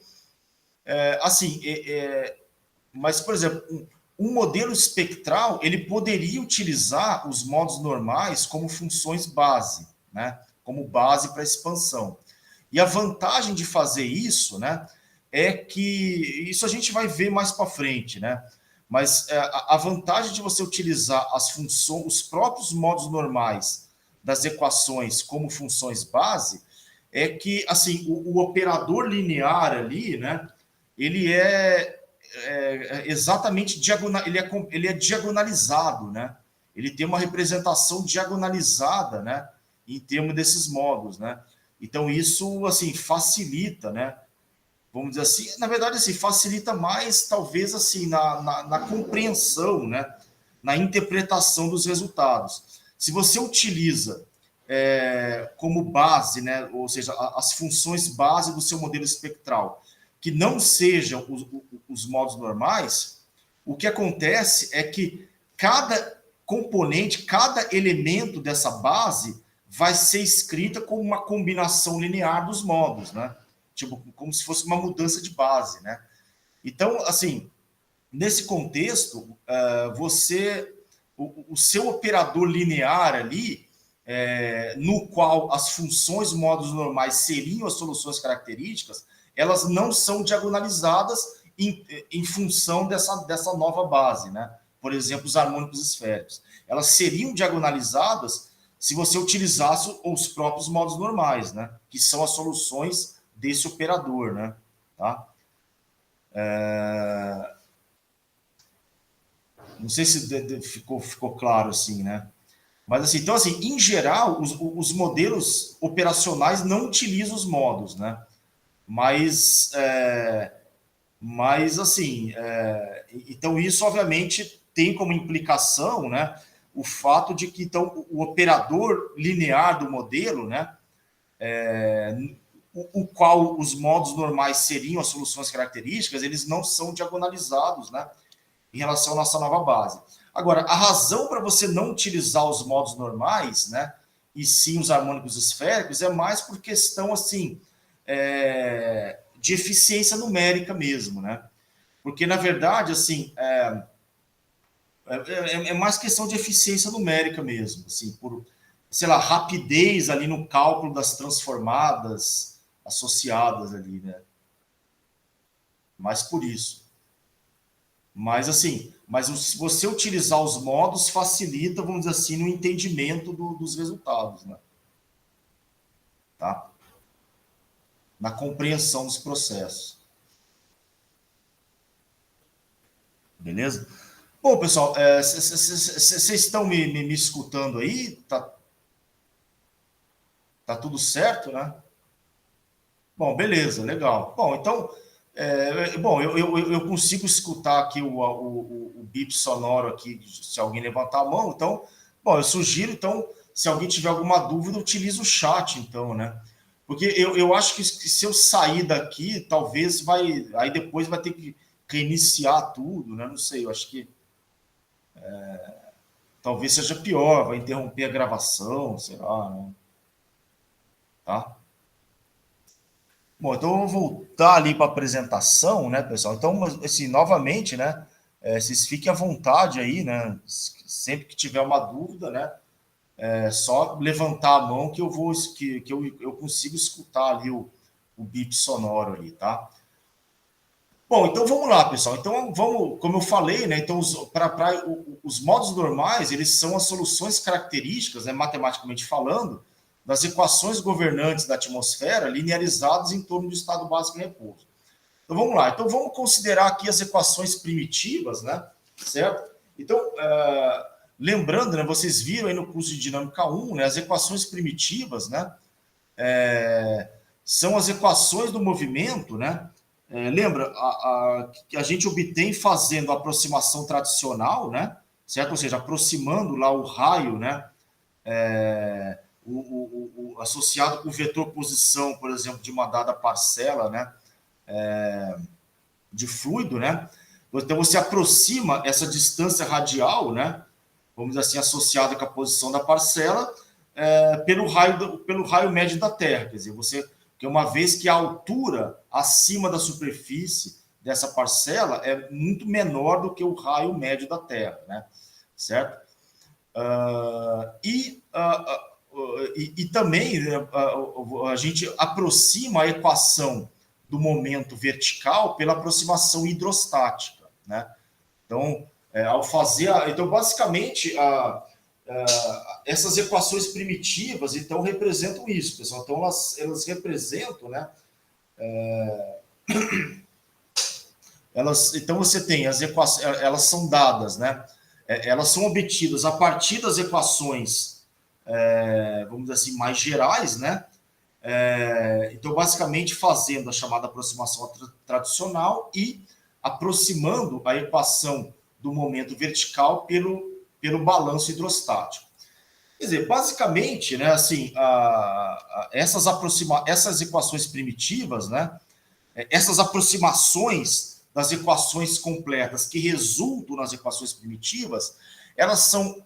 mas, por exemplo, um modelo espectral, ele poderia utilizar os modos normais como funções base, né? Como base para expansão. E a vantagem de fazer isso, né, é que isso a gente vai ver mais para frente, né? Mas a vantagem de você utilizar as funções, os próprios modos normais das equações como funções base, é que assim o operador linear ali, né, ele exatamente diagonal, ele é diagonalizado, né? Ele tem uma representação diagonalizada, né, em termos desses modos, né? Então, isso, assim, facilita, né? Vamos dizer assim, na verdade, assim, facilita mais, talvez, assim, na compreensão, né? Na interpretação dos resultados. Se você utiliza como base, né? Ou seja, as funções base do seu modelo espectral, que não sejam os modos normais, o que acontece é que cada componente, cada elemento dessa base vai ser escrita como uma combinação linear dos modos, né? Tipo, como se fosse uma mudança de base, né? Então, assim, nesse contexto, o seu operador linear ali, no qual as funções modos normais seriam as soluções características, elas não são diagonalizadas em função dessa nova base, né? Por exemplo, os harmônicos esféricos. Elas seriam diagonalizadas se você utilizasse os próprios modos normais, né? Que são as soluções desse operador, né? Tá? Não sei se ficou claro assim, né? Mas assim, então assim, em geral, os modelos operacionais não utilizam os modos, né? Mas assim, então isso obviamente tem como implicação, né, o fato de que então o operador linear do modelo, né, o qual os modos normais seriam as soluções características, eles não são diagonalizados, né, em relação à nossa nova base. Agora, a razão para você não utilizar os modos normais, né, e sim os harmônicos esféricos, é mais por questão assim de eficiência numérica mesmo, né? Porque na verdade assim é mais questão de eficiência numérica mesmo, assim, por, sei lá, rapidez ali no cálculo das transformadas associadas ali, né? Mais por isso. Mas assim, se você utilizar os modos, facilita, vamos dizer assim, no entendimento dos resultados, né? Tá? Na compreensão dos processos. Beleza? Bom, pessoal, vocês estão me escutando aí? Tá tudo certo, né? Bom, beleza, legal. Bom, então, eu consigo escutar aqui o bip sonoro aqui, se alguém levantar a mão. Então, bom, eu sugiro, então, se alguém tiver alguma dúvida, utilize o chat, então, né? Porque eu acho que se eu sair daqui, talvez aí depois vai ter que reiniciar tudo, né? Não sei, eu acho que talvez seja pior, vai interromper a gravação, sei lá, né? Tá? Bom, então eu vou voltar ali para a apresentação, né, pessoal? Então, assim, novamente, né, vocês fiquem à vontade aí, né? Sempre que tiver uma dúvida, né, é só levantar a mão que eu consigo escutar ali o bip sonoro ali, tá? Bom, então vamos lá, pessoal. Então vamos, como eu falei, né? Então os modos normais, eles são as soluções características, né, matematicamente falando, das equações governantes da atmosfera linearizadas em torno do estado básico em repouso. Então vamos lá. Então vamos considerar aqui as equações primitivas, né? Certo? Então, lembrando, né, vocês viram aí no curso de Dinâmica 1, né, as equações primitivas, né? São as equações do movimento, né? Lembra que a gente obtém fazendo a aproximação tradicional, né? Certo? Ou seja, aproximando lá o raio, né? Associado com o vetor posição, por exemplo, de uma dada parcela, né? De fluido, né? Então você aproxima essa distância radial, né? Vamos dizer assim, associada com a posição da parcela, pelo raio médio da Terra. Quer dizer, porque uma vez que a altura acima da superfície dessa parcela é muito menor do que o raio médio da Terra, né? Certo? E também a gente aproxima a equação do momento vertical pela aproximação hidrostática, né? Então, ao fazer... Então, basicamente, essas equações primitivas, então, representam isso, pessoal. Então, elas representam, né? Então, você tem as equações... Elas são dadas, né? Elas são obtidas a partir das equações, vamos dizer assim, mais gerais, né? Então, basicamente, fazendo a chamada aproximação tradicional e aproximando a equação do momento vertical pelo balanço hidrostático. Quer dizer, basicamente, né, assim, essas equações primitivas, né, essas aproximações das equações completas que resultam nas equações primitivas, elas são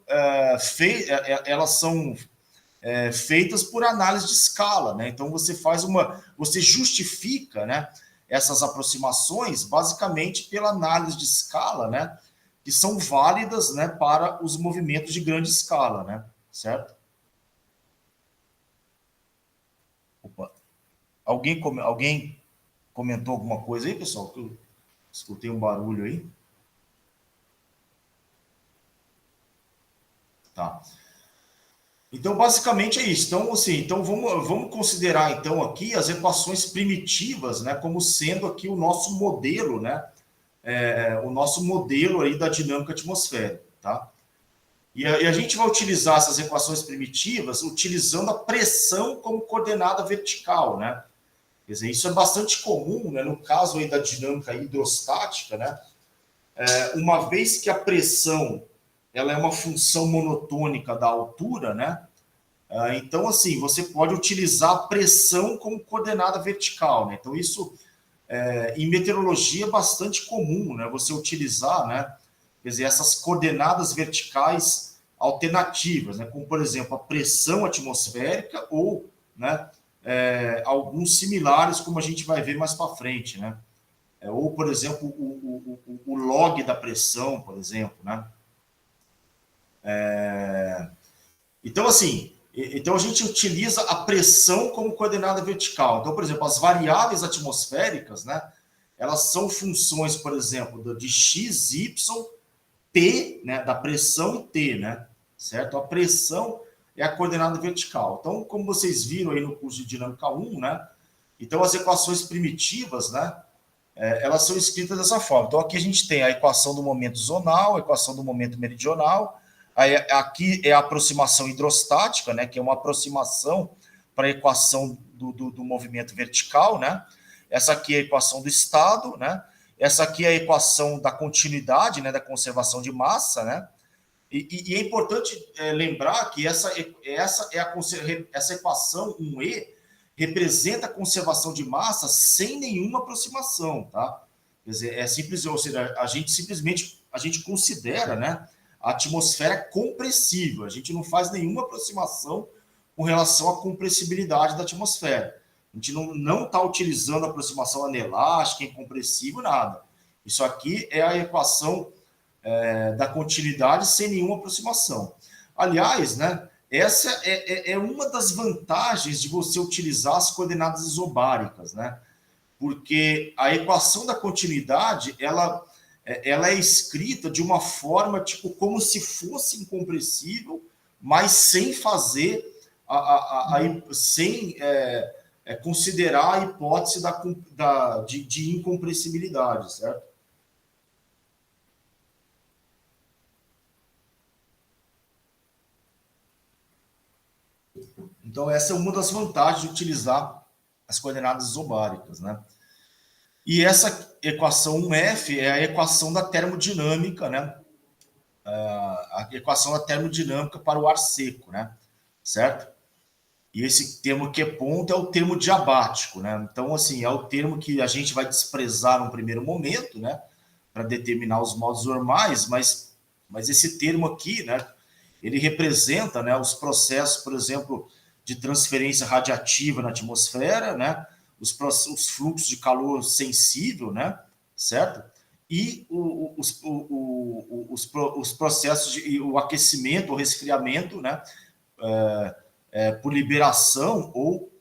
feitas por análise de escala, né? Então você justifica, né, essas aproximações basicamente pela análise de escala, né, que são válidas, né, para os movimentos de grande escala, né? Certo? Opa. Alguém comentou alguma coisa aí, pessoal? Eu escutei um barulho aí. Tá. Então, basicamente é isso. Então, assim, vamos considerar, então, aqui as equações primitivas, né, como sendo aqui o nosso modelo, né, o nosso modelo aí da dinâmica atmosférica, tá? E a gente vai utilizar essas equações primitivas utilizando a pressão como coordenada vertical, né? Quer dizer, isso é bastante comum, né, no caso aí da dinâmica hidrostática, né, uma vez que a pressão ela é uma função monotônica da altura, né, então, assim, você pode utilizar a pressão como coordenada vertical, né, então isso, em meteorologia é bastante comum, né, você utilizar, né, quer dizer, essas coordenadas verticais alternativas, né, como, por exemplo, a pressão atmosférica ou, né, alguns similares, como a gente vai ver mais para frente, né? Ou, por exemplo, o log da pressão, por exemplo, né? Então, assim, então a gente utiliza a pressão como coordenada vertical. Então, por exemplo, as variáveis atmosféricas, né? Elas são funções, por exemplo, de x, y, T, né? Da pressão T, né? Certo? A pressão é a coordenada vertical. Então, como vocês viram aí no curso de Dinâmica 1, né? Então, as equações primitivas, né? Elas são escritas dessa forma. Então, aqui a gente tem a equação do momento zonal, a equação do momento meridional. Aí, aqui é a aproximação hidrostática, né? Que é uma aproximação para a equação do movimento vertical, né? Essa aqui é a equação do estado, né? Essa aqui é a equação da continuidade, né? Da conservação de massa, né? E é importante lembrar que essa equação 1E representa a conservação de massa sem nenhuma aproximação, tá? Quer dizer, é simples, ou seja, a gente considera, né, a atmosfera compressível, a gente não faz nenhuma aproximação com relação à compressibilidade da atmosfera. A gente não está utilizando a aproximação anelástica, incompressível, nada. Isso aqui é a equação da continuidade sem nenhuma aproximação. Aliás, né, essa é uma das vantagens de você utilizar as coordenadas isobáricas, né? Porque a equação da continuidade, ela é escrita de uma forma, tipo, como se fosse incompressível, mas sem fazer, sem considerar a hipótese de incompressibilidade, certo? Então, essa é uma das vantagens de utilizar as coordenadas isobáricas, né? E essa equação 1F é a equação da termodinâmica, né? A equação da termodinâmica para o ar seco, né? Certo? E esse termo Q ponto é o termo diabático, né? Então, assim, é o termo que a gente vai desprezar no primeiro momento, né? Para determinar os modos normais, mas esse termo aqui, né? Ele representa, né, os processos, por exemplo, de transferência radiativa na atmosfera, né? Os fluxos de calor sensível, né? Certo? E os processos de o aquecimento, o resfriamento, né? Por liberação ou,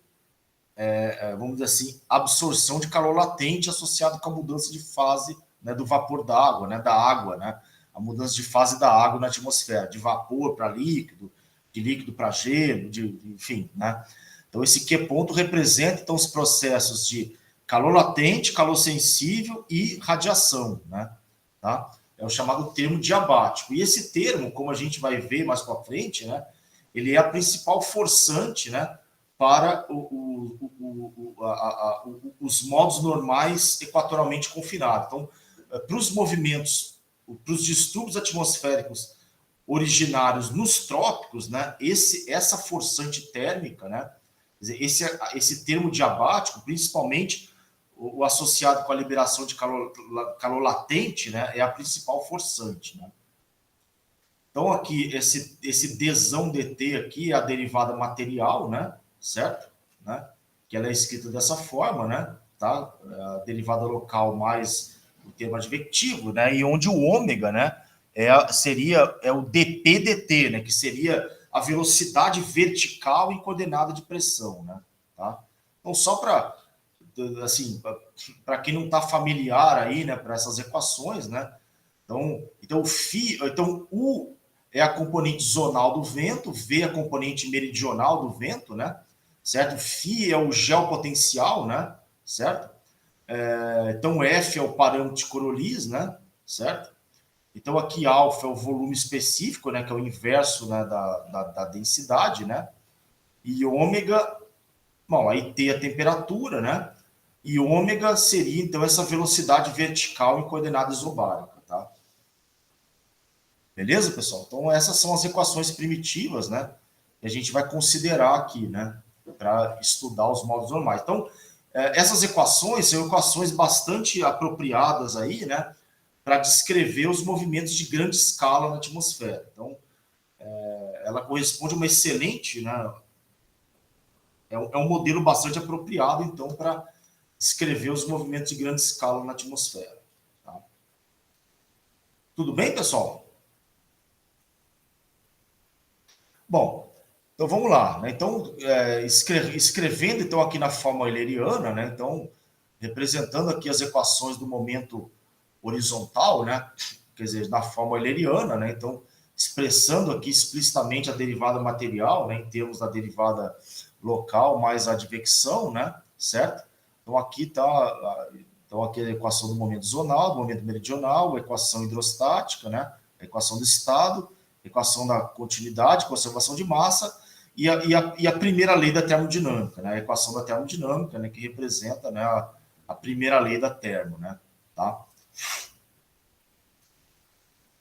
vamos dizer assim, absorção de calor latente associado com a mudança de fase, né, do vapor d'água, né? Da água, né? A mudança de fase da água na atmosfera, de vapor para líquido, de líquido para gelo, enfim, né? Então, esse Q ponto representa, então, os processos de calor latente, calor sensível e radiação, né? Tá? É o chamado termo diabático. E esse termo, como a gente vai ver mais para frente, né? Ele é a principal forçante, né? Para os modos normais equatorialmente confinados. Então, para os movimentos, para os distúrbios atmosféricos originários nos trópicos, né, essa forçante térmica, né, esse termo diabático, principalmente o associado com a liberação de calor latente, né, é a principal forçante, né. Então, aqui, esse Dzão dt aqui é a derivada material, né, certo? Né, que ela é escrita dessa forma, né, tá? A derivada local mais o termo advectivo, né, e onde o ômega, né, seria o dp/dt, né, que seria a velocidade vertical em coordenada de pressão, né, tá? Então, só para, assim, para quem não está familiar aí, né, para essas equações, né, então U é a componente zonal do vento, V é a componente meridional do vento, né, certo? Φ é o geopotencial, né, certo? Então, F é o parâmetro de Coriolis, né, certo? Então, aqui alfa é o volume específico, né, que é o inverso, né, da densidade, né? E ômega Bom, aí T é a temperatura, né? E ômega seria, então, essa velocidade vertical em coordenada isobárica, tá? Beleza, pessoal? Então, essas são as equações primitivas, né? Que a gente vai considerar aqui, né? Para estudar os modos normais. Então, essas equações são equações bastante apropriadas aí, né? Para descrever os movimentos de grande escala na atmosfera. Então, ela corresponde a uma excelente, né? É um modelo bastante apropriado, então, para descrever os movimentos de grande escala na atmosfera. Tá? Tudo bem, pessoal? Bom, então vamos lá. Né? Então, escrevendo então aqui na forma euleriana, né? Então, representando aqui as equações do momento horizontal, né? Quer dizer, na forma euleriana, né? Então, expressando aqui explicitamente a derivada material, né? Em termos da derivada local mais a advecção, né? Certo? Então, aqui está aqui a equação do momento zonal, do momento meridional, a equação hidrostática, né? A equação do estado, equação da continuidade, conservação de massa e a primeira lei da termodinâmica, né? A equação da termodinâmica, né? Que representa, né? A primeira lei da termo, né? Tá?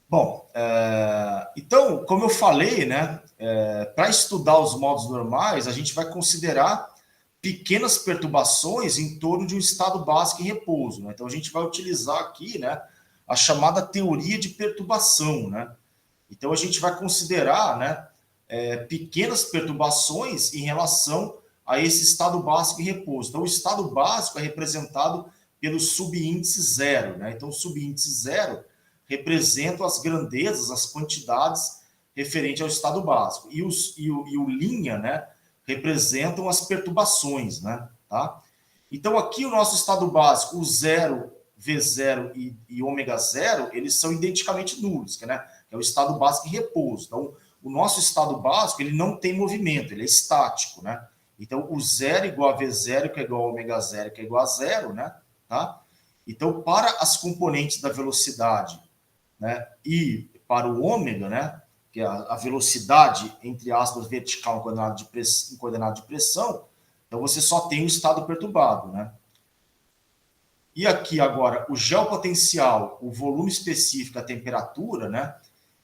Bom, então, como eu falei, né? Para estudar os modos normais, a gente vai considerar pequenas perturbações em torno de um estado básico em repouso, né? Então, a gente vai utilizar aqui, né? A chamada teoria de perturbação, né? Então, a gente vai considerar, né, pequenas perturbações em relação a esse estado básico em repouso. Então, o estado básico é representado pelo subíndice zero, né? Então, o subíndice zero representa as grandezas, as quantidades referente ao estado básico. E o linha, né, representam as perturbações, né? Tá? Então, aqui o nosso estado básico, o zero, V0 e ômega zero, eles são identicamente nulos, né? É o estado básico em repouso. Então, o nosso estado básico, ele não tem movimento, ele é estático, né? Então, o zero igual a V0, que é igual a ômega zero, que é igual a zero, né? Tá? Então, para as componentes da velocidade, né, e para o ômega, né, que é a velocidade, entre aspas, vertical em coordenada de pressão, então você só tem o estado perturbado, né? E aqui agora, o geopotencial, o volume específico, a temperatura, né?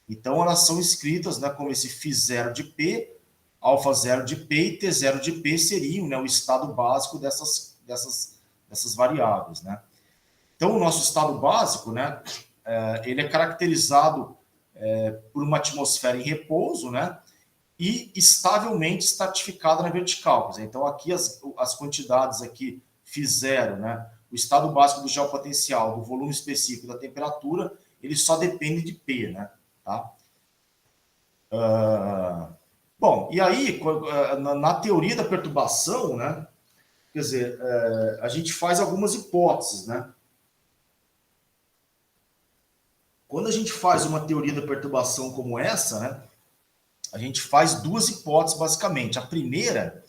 Então, elas são escritas, né, como esse φ0 de P, α0 de P e T0 de P seriam, né, o estado básico dessas variáveis, né? Então, o nosso estado básico, né, ele é caracterizado por uma atmosfera em repouso, né, e estavelmente estratificada na vertical. Quer dizer, então, aqui as quantidades aqui, φ0, né, o estado básico do geopotencial, do volume específico da temperatura, ele só depende de P, né? Tá? Bom, e aí, na teoria da perturbação, né, quer dizer, a gente faz algumas hipóteses, né? Quando a gente faz uma teoria da perturbação como essa, né, a gente faz duas hipóteses, basicamente. A primeira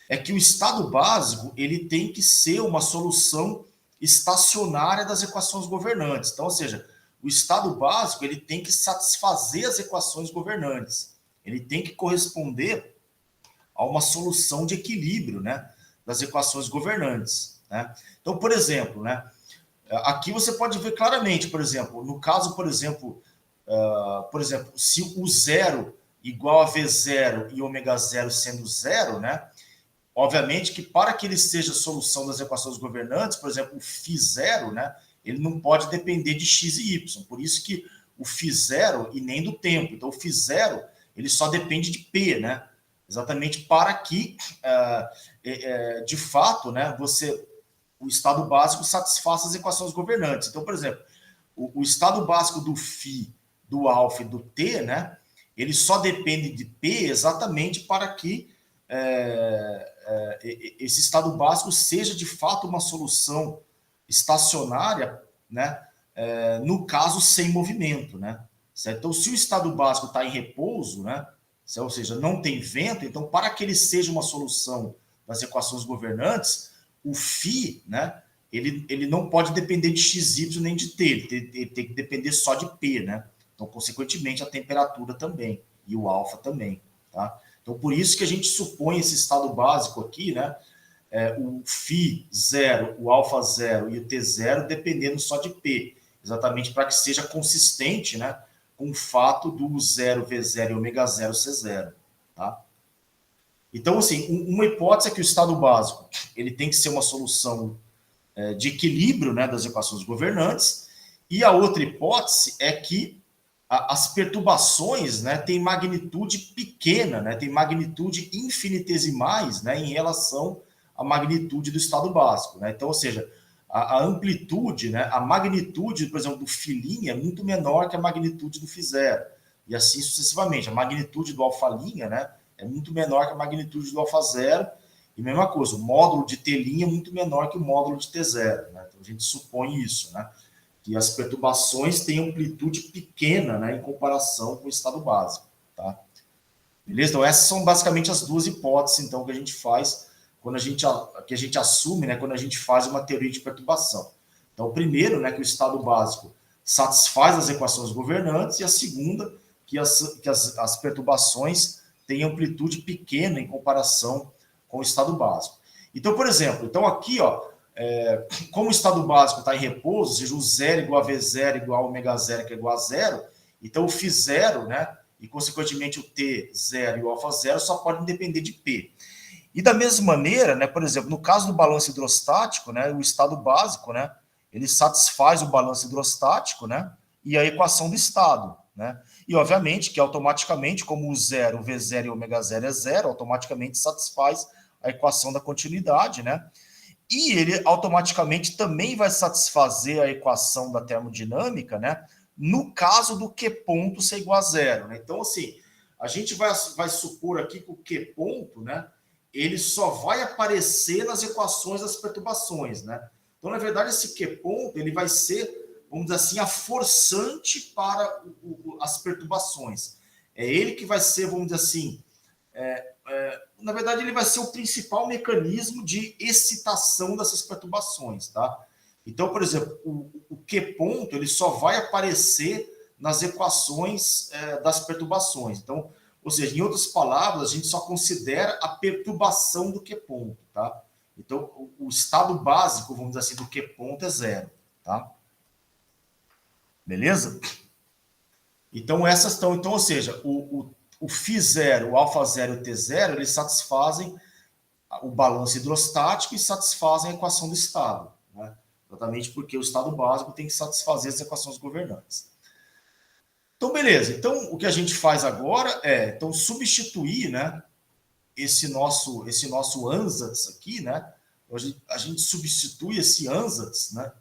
é que o estado básico ele tem que ser uma solução estacionária das equações governantes. Então, ou seja, o estado básico ele tem que satisfazer as equações governantes. Ele tem que corresponder a uma solução de equilíbrio, né, das equações governantes, né? Então, por exemplo, né, aqui você pode ver claramente, por exemplo, no caso, por exemplo, se o zero igual a V0 e ômega zero sendo zero, né, obviamente que para que ele seja a solução das equações governantes, por exemplo, o φ0, né, ele não pode depender de x e y. Por isso que o φ0 e nem do tempo. Então, o φ0 ele só depende de P, né? Exatamente para que, de fato, né, o estado básico satisfaça as equações governantes. Então, por exemplo, o estado básico do φ, do alfa e do t, né, ele só depende de P exatamente para que esse estado básico seja de fato uma solução estacionária, né, no caso sem movimento, né? Certo? Então, se o estado básico está em repouso, né, ou seja, não tem vento, então para que ele seja uma solução das equações governantes, o φ, né, ele não pode depender de XY nem de T, ele tem que depender só de P, né? Então, consequentemente, a temperatura também, e o alfa também, tá? Então, por isso que a gente supõe esse estado básico aqui, né, o φ0, o α0 e o t0 dependendo só de P, exatamente para que seja consistente, né, com o fato do 0, V0 e ω0 ser 0. Tá? Então, assim, uma hipótese é que o estado básico ele tem que ser uma solução de equilíbrio, né, das equações governantes, e a outra hipótese é que as perturbações, né, têm magnitude pequena, né, têm magnitude infinitesimais, né, em relação à magnitude do estado básico. Né? Então, ou seja, a amplitude, né, a magnitude, por exemplo, do φ' é muito menor que a magnitude do φ0, e assim sucessivamente. A magnitude do α', né, é muito menor que a magnitude do α0, e mesma coisa, o módulo de T' é muito menor que o módulo de T0. Né? Então, a gente supõe isso, né? Que as perturbações têm amplitude pequena, né, em comparação com o estado básico. Tá? Beleza? Então, essas são basicamente as duas hipóteses então, que a gente faz, quando que a gente assume, né, quando a gente faz uma teoria de perturbação. Então, o primeiro, né, que o estado básico satisfaz as equações governantes, e a segunda, que as perturbações têm amplitude pequena em comparação com o estado básico. Então, por exemplo, então aqui, ó, como o estado básico está em repouso, ou seja, o 0 igual a V0 igual a ω0 que é igual a 0, então o φ0, né, e consequentemente o T0 e o α0 só podem depender de P. E da mesma maneira, né, por exemplo, no caso do balanço hidrostático, né, o estado básico, né, ele satisfaz o balanço hidrostático, né, e a equação do estado. Né? E, obviamente, que automaticamente, como o 0, o V0 e o ω0 é 0, automaticamente satisfaz a equação da continuidade, né? E ele automaticamente também vai satisfazer a equação da termodinâmica, né? No caso do Q ponto ser igual a 0. Né? Então, assim, a gente vai supor aqui que o Q ponto, né? Ele só vai aparecer nas equações das perturbações, né? Então, na verdade, esse Q ponto, ele vai ser, vamos dizer assim, a forçante para as perturbações. É ele que vai ser, vamos dizer assim, na verdade, ele vai ser o principal mecanismo de excitação dessas perturbações, tá? Então, por exemplo, o Q ponto, ele só vai aparecer nas equações das perturbações. Então, ou seja, em outras palavras, a gente só considera a perturbação do Q ponto, tá? Então, o estado básico, vamos dizer assim, do Q ponto é 0, tá? Beleza? Então, essas estão. Então, ou seja, o φ0, o α0 e o t0, eles satisfazem o balanço hidrostático e satisfazem a equação do estado. Né? Exatamente porque o estado básico tem que satisfazer as equações governantes. Então, beleza. Então, o que a gente faz agora é então, substituir, né, esse nosso ansatz aqui, né? A gente substitui esse ansatz, né?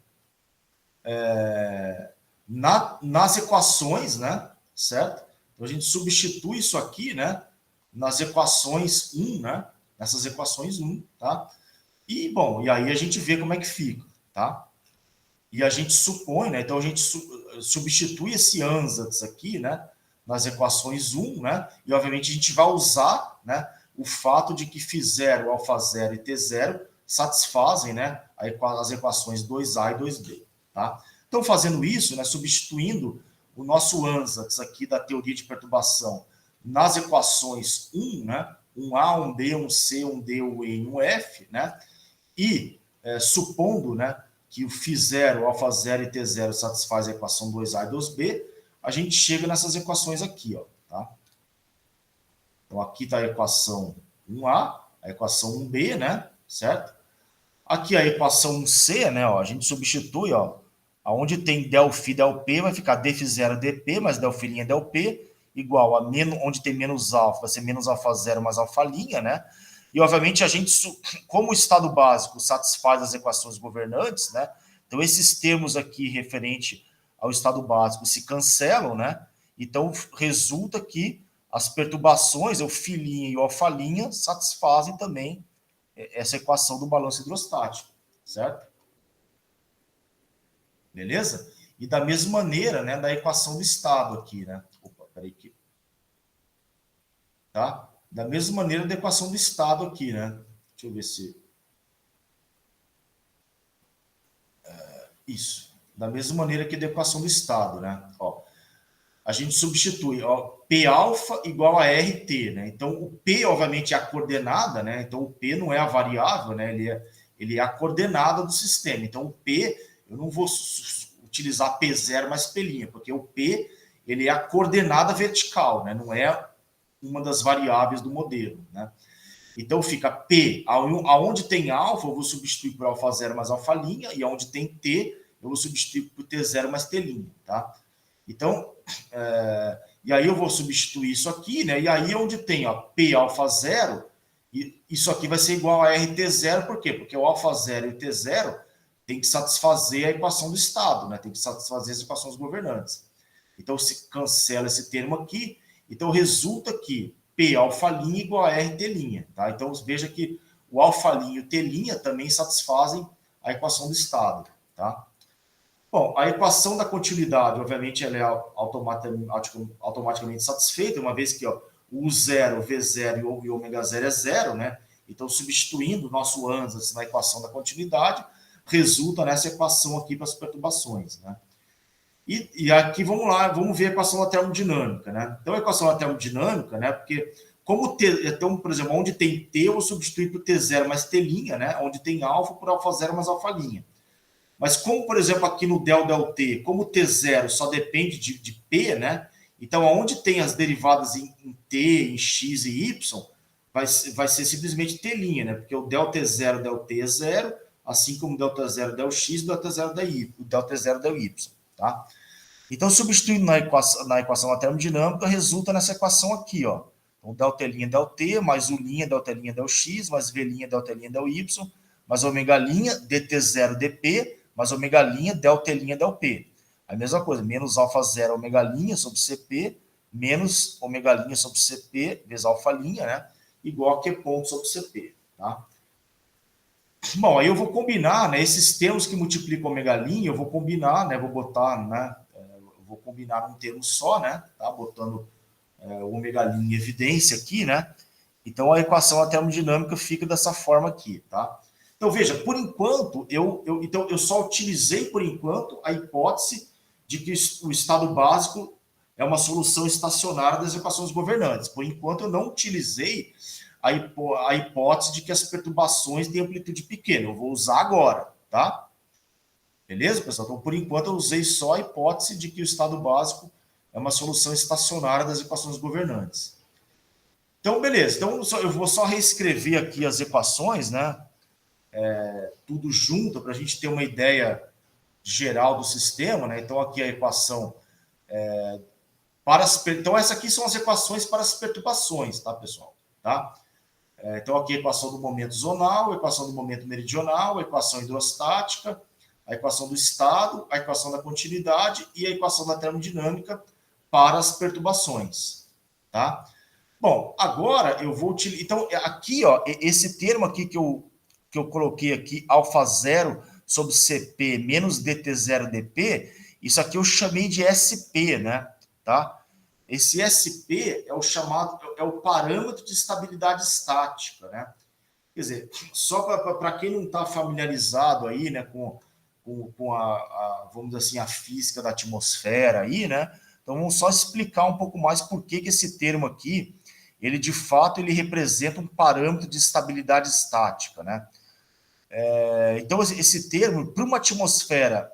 Nas equações, né? Certo? Então a gente substitui isso aqui, né? Nas equações 1, né? Nessas equações 1, tá? E, bom, e aí a gente vê como é que fica, tá? E a gente supõe, né? Então a gente substitui esse ansatz aqui, né? Nas equações 1, né? E obviamente a gente vai usar, né? O fato de que φ0, α0 e t0 satisfazem, né? As equações 2a e 2b, tá? Então, fazendo isso, né, substituindo o nosso ansatz aqui da teoria de perturbação nas equações 1, né, 1A, 1B, 1C, 1D, 1E e 1F, né, e supondo, né, que o φ0, α0 e t0 satisfaz a equação 2A e 2B, a gente chega nessas equações aqui, ó, tá? Então, aqui está a equação 1A, a equação 1B, né, certo? Aqui a equação 1C, né, ó, a gente substitui, ó, onde tem ΔΦ, ΔP, vai ficar dφ0 dp, mais ΔΦ' ΔP, igual a onde tem menos alfa, vai ser menos α0 mais α', né? E, obviamente, a gente, como o estado básico satisfaz as equações governantes, né? Então, esses termos aqui referente ao estado básico se cancelam, né? Então, resulta que as perturbações, o φ' e o α' satisfazem também essa equação do balanço hidrostático, certo? Beleza? E da mesma maneira, né, da equação do estado aqui, né? Opa, peraí aqui. Tá? Da mesma maneira da equação do estado aqui, né? Deixa eu ver se... isso. Da mesma maneira que da equação do estado, né? Ó, a gente substitui, ó, P alfa igual a RT, né? Então, o P, obviamente, é a coordenada, né? Então, o P não é a variável, né? Ele é a coordenada do sistema. Então, o P, eu não vou utilizar P0 mais P', porque o P, ele é a coordenada vertical, né? Não é uma das variáveis do modelo, né? Então, fica P, aonde tem alfa, eu vou substituir por alfa 0 mais alfa', e aonde tem T, eu vou substituir por T0 mais T', tá? Então, e aí eu vou substituir isso aqui, né? E aí onde tem, ó, P alfa 0, isso aqui vai ser igual a RT0, por quê? Porque o alfa 0 e o T0 tem que satisfazer a equação do estado, né? Tem que satisfazer as equações governantes. Então, se cancela esse termo aqui, então resulta que P alfa' igual a RT', tá? Então, veja que o alfa' e o T' também satisfazem a equação do estado, tá? Bom, a equação da continuidade, obviamente, ela é automaticamente satisfeita, uma vez que ó, o U0, V0 e o ômega0 é zero, né? Então, substituindo o nosso ANSAS na equação da continuidade, resulta nessa equação aqui para as perturbações, né? E aqui, vamos lá, vamos ver a equação da termodinâmica, né? Então, a equação da termodinâmica, né? Porque, então, por exemplo, onde tem T, eu vou substituir por T0 mais T', né? Onde tem alfa, por alfa 0 mais alfa'. Mas como, por exemplo, aqui no del-T, como o T0 só depende de P, né? Então, onde tem as derivadas em T, em X e Y, vai ser simplesmente T', né? Porque o del-T0, del-T é zero, assim como o del-T0, del-X, o del-T0, del-Y, tá? Então, substituindo na equação da termodinâmica, resulta nessa equação aqui, ó. Então, del-T', del-T, mais U', del-T', del-X, mais V', del-T', del-Y, mais ômega', dt0, dp, mais ômega', del-T', del-P. A mesma coisa, menos alfa 0 ômega' sobre CP, menos ômega' sobre CP, vezes alfa', né? Igual a Q ponto sobre CP, tá? Bom, aí eu vou combinar, né? Esses termos que multiplicam ômega', eu vou combinar, né? Vou botar, né? Vou combinar num termo só, né? Tá? Botando o ômega' em evidência aqui, né? Então, a equação da termodinâmica fica dessa forma aqui, tá? Então, veja, por enquanto, eu só utilizei, por enquanto, a hipótese de que o estado básico é uma solução estacionária das equações governantes. Por enquanto, eu não utilizei a hipótese de que as perturbações têm amplitude pequena. Eu vou usar agora, tá? Beleza, pessoal? Então, por enquanto, eu usei só a hipótese de que o estado básico é uma solução estacionária das equações governantes. Então, beleza. Então, eu vou só reescrever aqui as equações, né? Tudo junto, para a gente ter uma ideia geral do sistema, né? Então, aqui a equação então, essas aqui são as equações para as perturbações, tá, pessoal? Tá? Então, aqui a equação do momento zonal, a equação do momento meridional, a equação hidrostática, a equação do estado, a equação da continuidade e a equação da termodinâmica para as perturbações, tá? Bom, agora eu vou utilizar... Então, aqui, ó, esse termo aqui que eu coloquei aqui, alfa 0 sobre CP menos dt0 dp, isso aqui eu chamei de SP, né? Tá? Esse SP é o parâmetro de estabilidade estática, né? Quer dizer, só para quem não está familiarizado aí, né, com vamos dizer assim, a física da atmosfera aí, né? Então vamos só explicar um pouco mais por que esse termo aqui, ele de fato ele representa um parâmetro de estabilidade estática, né? Então esse termo, para uma atmosfera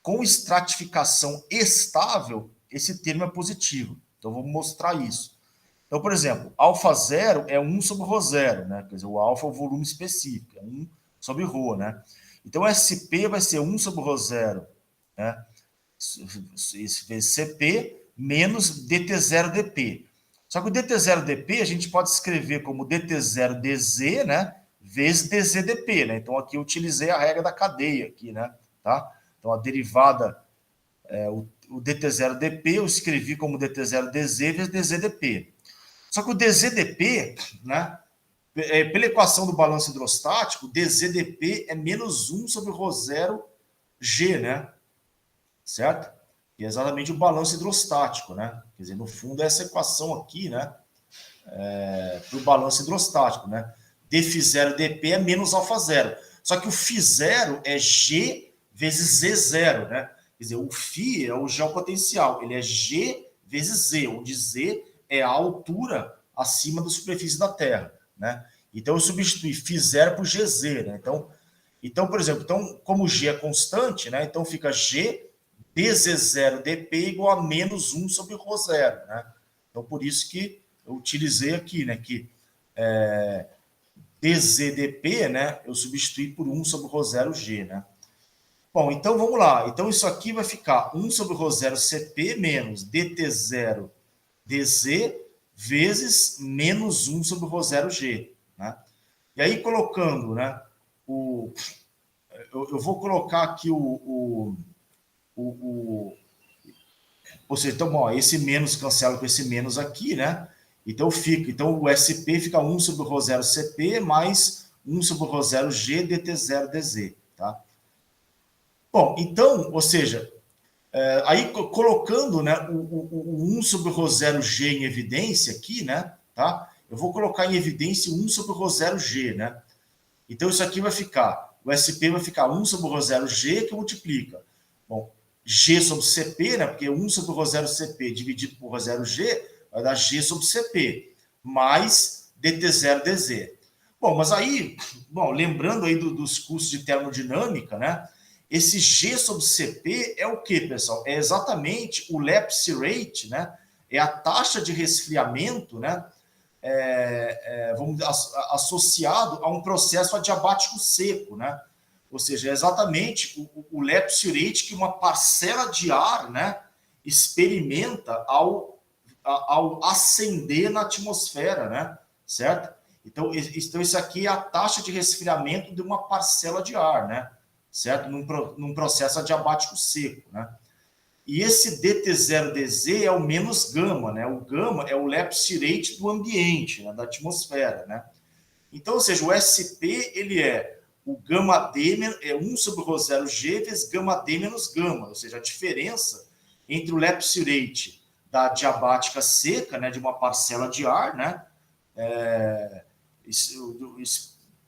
com estratificação estável, esse termo é positivo. Então, vou mostrar isso. Então, por exemplo, alfa 0 é 1 sobre ρ0, né? Quer dizer, o alfa é o volume específico, é 1 sobre ρ, né? Então, SP vai ser 1 sobre ρ0, né? Vezes CP menos dt0 dp. Só que o dt0 dp a gente pode escrever como dt0 dz, né? Vezes dz dp, né? Então, aqui eu utilizei a regra da cadeia aqui, né? Tá? Então, a derivada, o dt0 dp, eu escrevi como dt0 dz vezes dz dp. Só que o dz dp, né, pela equação do balanço hidrostático, dz dp é menos 1 sobre ρ0 g, né? Certo? E é exatamente o balanço hidrostático, né? Quer dizer, no fundo, é essa equação aqui, né? Para o balanço hidrostático, né? dφ0 dp é menos alfa 0. Só que o φ0 é g vezes z0, né? Quer dizer, o φ é o geopotencial, ele é g vezes Z, onde Z é a altura acima da superfície da Terra, né? Então, eu substituí φ0 por GZ, né? Então, por exemplo, como G é constante, né? Então, fica G dz0 dp igual a menos 1 sobre ρ0, né? Então, por isso que eu utilizei aqui, né? Que dz/dp, né? Eu substituí por 1 sobre ρ0g, né? Bom, então vamos lá. Então, isso aqui vai ficar 1 sobre ρ0cp menos dt0 dz vezes menos 1 sobre ρ0g, né? E aí, colocando, né? Eu vou colocar aqui ou seja, então, bom, esse menos cancela com esse menos aqui, né? Então, o SP fica 1 sobre ρ0cp mais 1 sobre ρ0g dt0 dz, tá? Bom, então, ou seja, aí colocando, né, o 1 sobre ρ0g em evidência aqui, né? Tá? Eu vou colocar em evidência 1 sobre ρ0g, né? Então, isso aqui vai ficar, o SP vai ficar 1 sobre ρ0g que multiplica. Bom, G sobre CP, né? Porque 1 sobre ρ0cp dividido por ρ0g vai dar G sobre CP, mais dt0 dz. Bom, mas aí, lembrando aí dos cursos de termodinâmica, né? Esse G sobre CP é o que, pessoal? É exatamente o lapse rate, né? É a taxa de resfriamento, né? Associado a um processo adiabático seco, né? Ou seja, é exatamente o lapse rate que uma parcela de ar, né, experimenta ao ascender na atmosfera, né? Certo? Então, isso aqui é a taxa de resfriamento de uma parcela de ar, né? Certo? Num processo adiabático seco, né? E esse dt0 dz é o menos gama, né? O gama é o lapse rate do ambiente, né? Da atmosfera, né? Então, ou seja, o SP, ele é o gama D, é 1 sobre ρ0g vezes gama D menos gama, ou seja, a diferença entre o lapse rate da adiabática seca, né? De uma parcela de ar, né?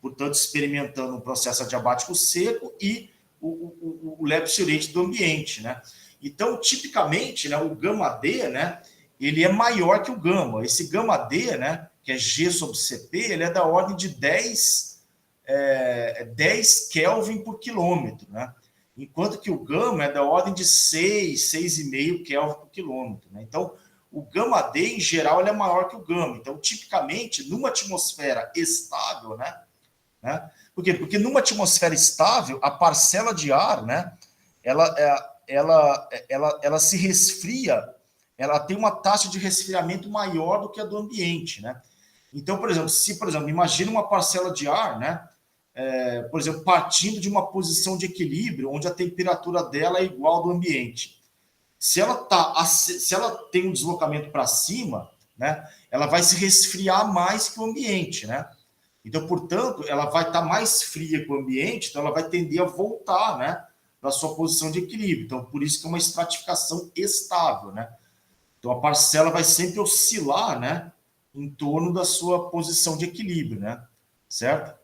Portanto, experimentando um processo adiabático seco e o lapse rate do ambiente, né? Então, tipicamente, né, o gama D, né, ele é maior que o gama. Esse gama D, né, que é G sobre CP, ele é da ordem de 10 Kelvin por quilômetro, né? Enquanto que o gama é da ordem de 6,5 Kelvin por quilômetro, né? Então, o gama D, em geral, ele é maior que o gama. Então, tipicamente, numa atmosfera estável, né? Por quê? Porque numa atmosfera estável, a parcela de ar, né, ela se resfria, ela tem uma taxa de resfriamento maior do que a do ambiente, né? Então, por exemplo, imagina uma parcela de ar, né, por exemplo, partindo de uma posição de equilíbrio, onde a temperatura dela é igual ao do ambiente. Se ela tem um deslocamento para cima, né, ela vai se resfriar mais que o ambiente, né? Então, portanto, ela vai estar mais fria que o ambiente, então ela vai tender a voltar, né, para sua posição de equilíbrio. Então, por isso que é uma estratificação estável, né? Então, a parcela vai sempre oscilar, né, em torno da sua posição de equilíbrio, né? Certo?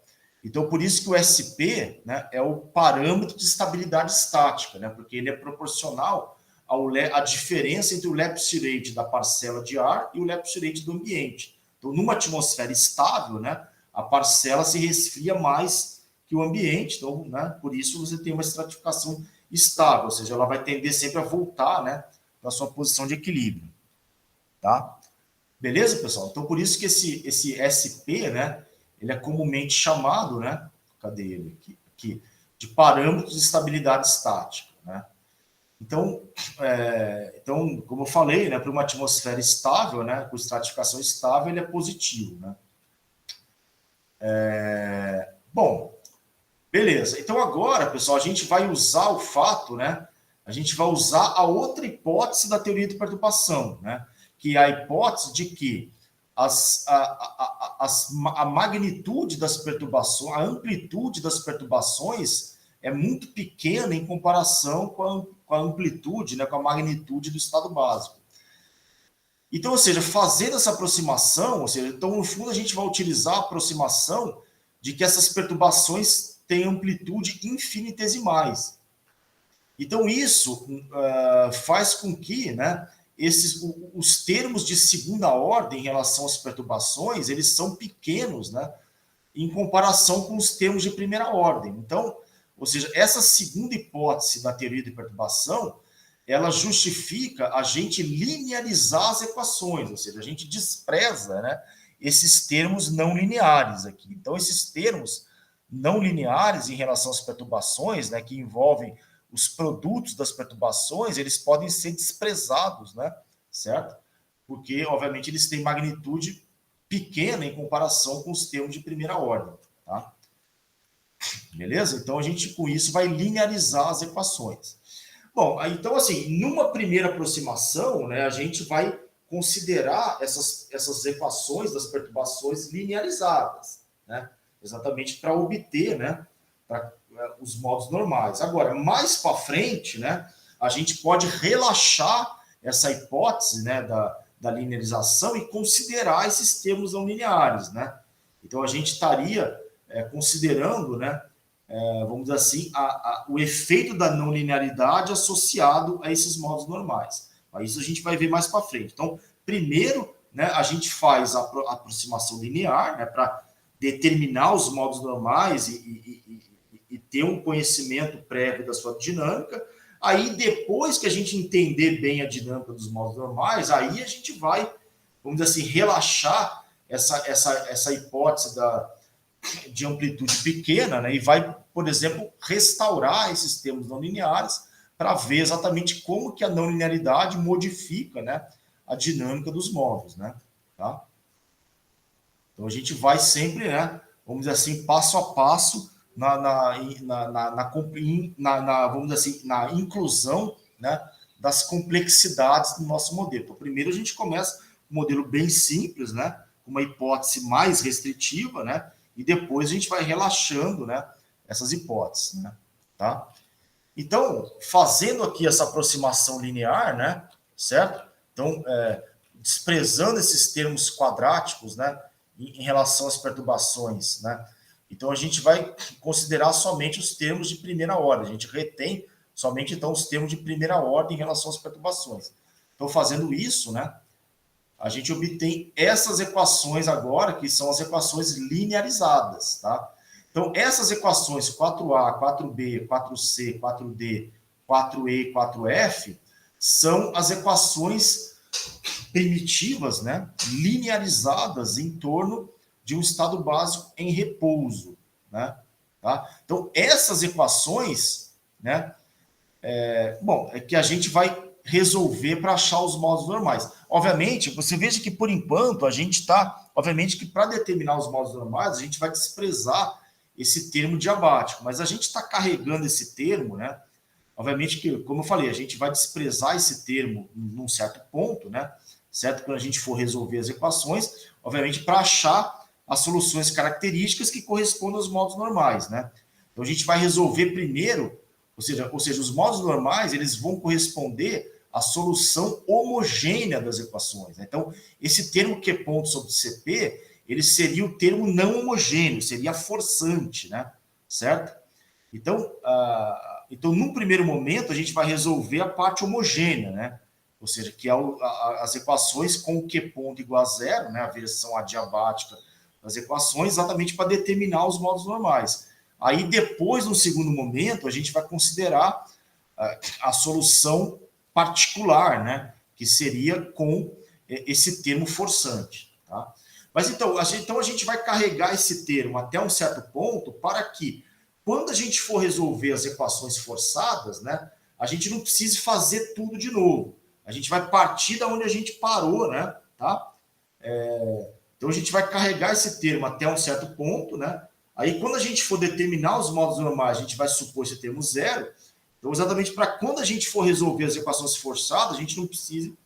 Então, por isso que o SP, né, é o parâmetro de estabilidade estática, né? Porque ele é proporcional à diferença entre o lapse rate da parcela de ar e o lapse rate do ambiente. Então, numa atmosfera estável, né, a parcela se resfria mais que o ambiente, então, né, por isso você tem uma estratificação estável, ou seja, ela vai tender sempre a voltar, né, para a sua posição de equilíbrio, tá? Beleza, pessoal? Então, por isso que esse SP, né, ele é comumente chamado, né, cadê ele aqui, de parâmetro de estabilidade estática, né? Então, como eu falei, né, para uma atmosfera estável, né, com estratificação estável, ele é positivo, né? Bom, beleza. Então agora, pessoal, a gente vai usar o fato, né? A gente vai usar a outra hipótese da teoria de perturbação, né? Que é a hipótese de que a magnitude das perturbações, a amplitude das perturbações é muito pequena em comparação com a amplitude, né? Com a magnitude do estado básico. Então, ou seja, fazendo essa aproximação, ou seja, então, no fundo, a gente vai utilizar a aproximação de que essas perturbações têm amplitude infinitesimais. Então, isso faz com que, né, os termos de segunda ordem em relação às perturbações, eles são pequenos, né, em comparação com os termos de primeira ordem. Então, ou seja, essa segunda hipótese da teoria de perturbação, ela justifica a gente linearizar as equações, ou seja, a gente despreza, né, esses termos não lineares aqui. Então, esses termos não lineares em relação às perturbações, né, que envolvem os produtos das perturbações, eles podem ser desprezados, né, certo? Porque, obviamente, eles têm magnitude pequena em comparação com os termos de primeira ordem, tá? Beleza? Então, a gente, com isso, vai linearizar as equações. Bom, então, assim, numa primeira aproximação, né, a gente vai considerar essas equações das perturbações linearizadas, né? Exatamente para obter, né, os modos normais. Agora, mais para frente, né, a gente pode relaxar essa hipótese, né, da linearização e considerar esses termos não lineares, né? Então, a gente estaria considerando, né, vamos dizer assim, o efeito da não linearidade associado a esses modos normais. Mas isso a gente vai ver mais para frente. Então, primeiro, né, a gente faz a aproximação linear, né, para determinar os modos normais e ter um conhecimento prévio da sua dinâmica. Aí, depois que a gente entender bem a dinâmica dos modos normais, aí a gente vai, vamos dizer assim, relaxar essa hipótese de amplitude pequena, né, e vai, por exemplo, restaurar esses termos não lineares para ver exatamente como que a não linearidade modifica, né, a dinâmica dos modos, né, tá? Então a gente vai sempre, né, vamos dizer assim, passo a passo vamos dizer assim, na inclusão, né, das complexidades do nosso modelo. Então, primeiro a gente começa com um modelo bem simples, né, uma hipótese mais restritiva, né, e depois a gente vai relaxando, né, essas hipóteses, né, tá? Então, fazendo aqui essa aproximação linear, né, certo? Então, desprezando esses termos quadráticos, né, em relação às perturbações, né? Então, a gente vai considerar somente os termos de primeira ordem. A gente retém somente, então, os termos de primeira ordem em relação às perturbações. Então, fazendo isso, né, a gente obtém essas equações agora, que são as equações linearizadas, tá? Então, essas equações 4A, 4B, 4C, 4D, 4E e 4F são as equações primitivas, né, linearizadas em torno de um estado básico em repouso, né? Tá? Então, essas equações, né, é que a gente vai resolver para achar os modos normais. Obviamente, você veja que, por enquanto, a gente está... Obviamente que, para determinar os modos normais, a gente vai desprezar esse termo diabático, mas a gente está carregando esse termo, né? Obviamente que, como eu falei, a gente vai desprezar esse termo num certo ponto, né? Certo? Quando a gente for resolver as equações, obviamente, para achar as soluções características que correspondem aos modos normais, né? Então, a gente vai resolver primeiro, ou seja, os modos normais, eles vão corresponder à solução homogênea das equações, né? Então, esse termo Q ponto sobre CP, ele seria o termo não homogêneo, seria forçante, né? Certo? Então, num primeiro momento, a gente vai resolver a parte homogênea, né? Ou seja, que é as equações com o Q ponto igual a zero, né? A versão adiabática das equações, exatamente para determinar os modos normais. Aí, depois, no segundo momento, a gente vai considerar a solução particular, né? Que seria com esse termo forçante, tá? Mas então a gente vai carregar esse termo até um certo ponto para que, quando a gente for resolver as equações forçadas, né, a gente não precise fazer tudo de novo. A gente vai partir da onde a gente parou, né? Tá? Então a gente vai carregar esse termo até um certo ponto, né? Aí, quando a gente for determinar os modos normais, a gente vai supor esse termo zero. Então, exatamente para quando a gente for resolver as equações forçadas, a gente não precise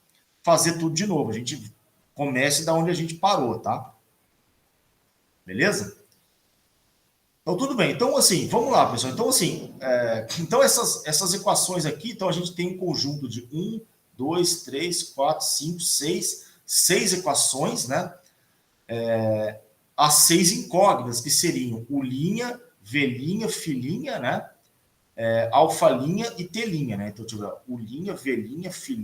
fazer tudo de novo. A gente comece da onde a gente parou, tá? Beleza? Então, tudo bem. Então, assim, vamos lá, pessoal. Então, assim, então essas equações aqui, então a gente tem um conjunto de 1, 2, 3, 4, 5, 6 equações, né? As 6 incógnitas, que seriam U', V', Φ', né? Alfa' e T', né? Então, deixa eu ver, U', V', Φ',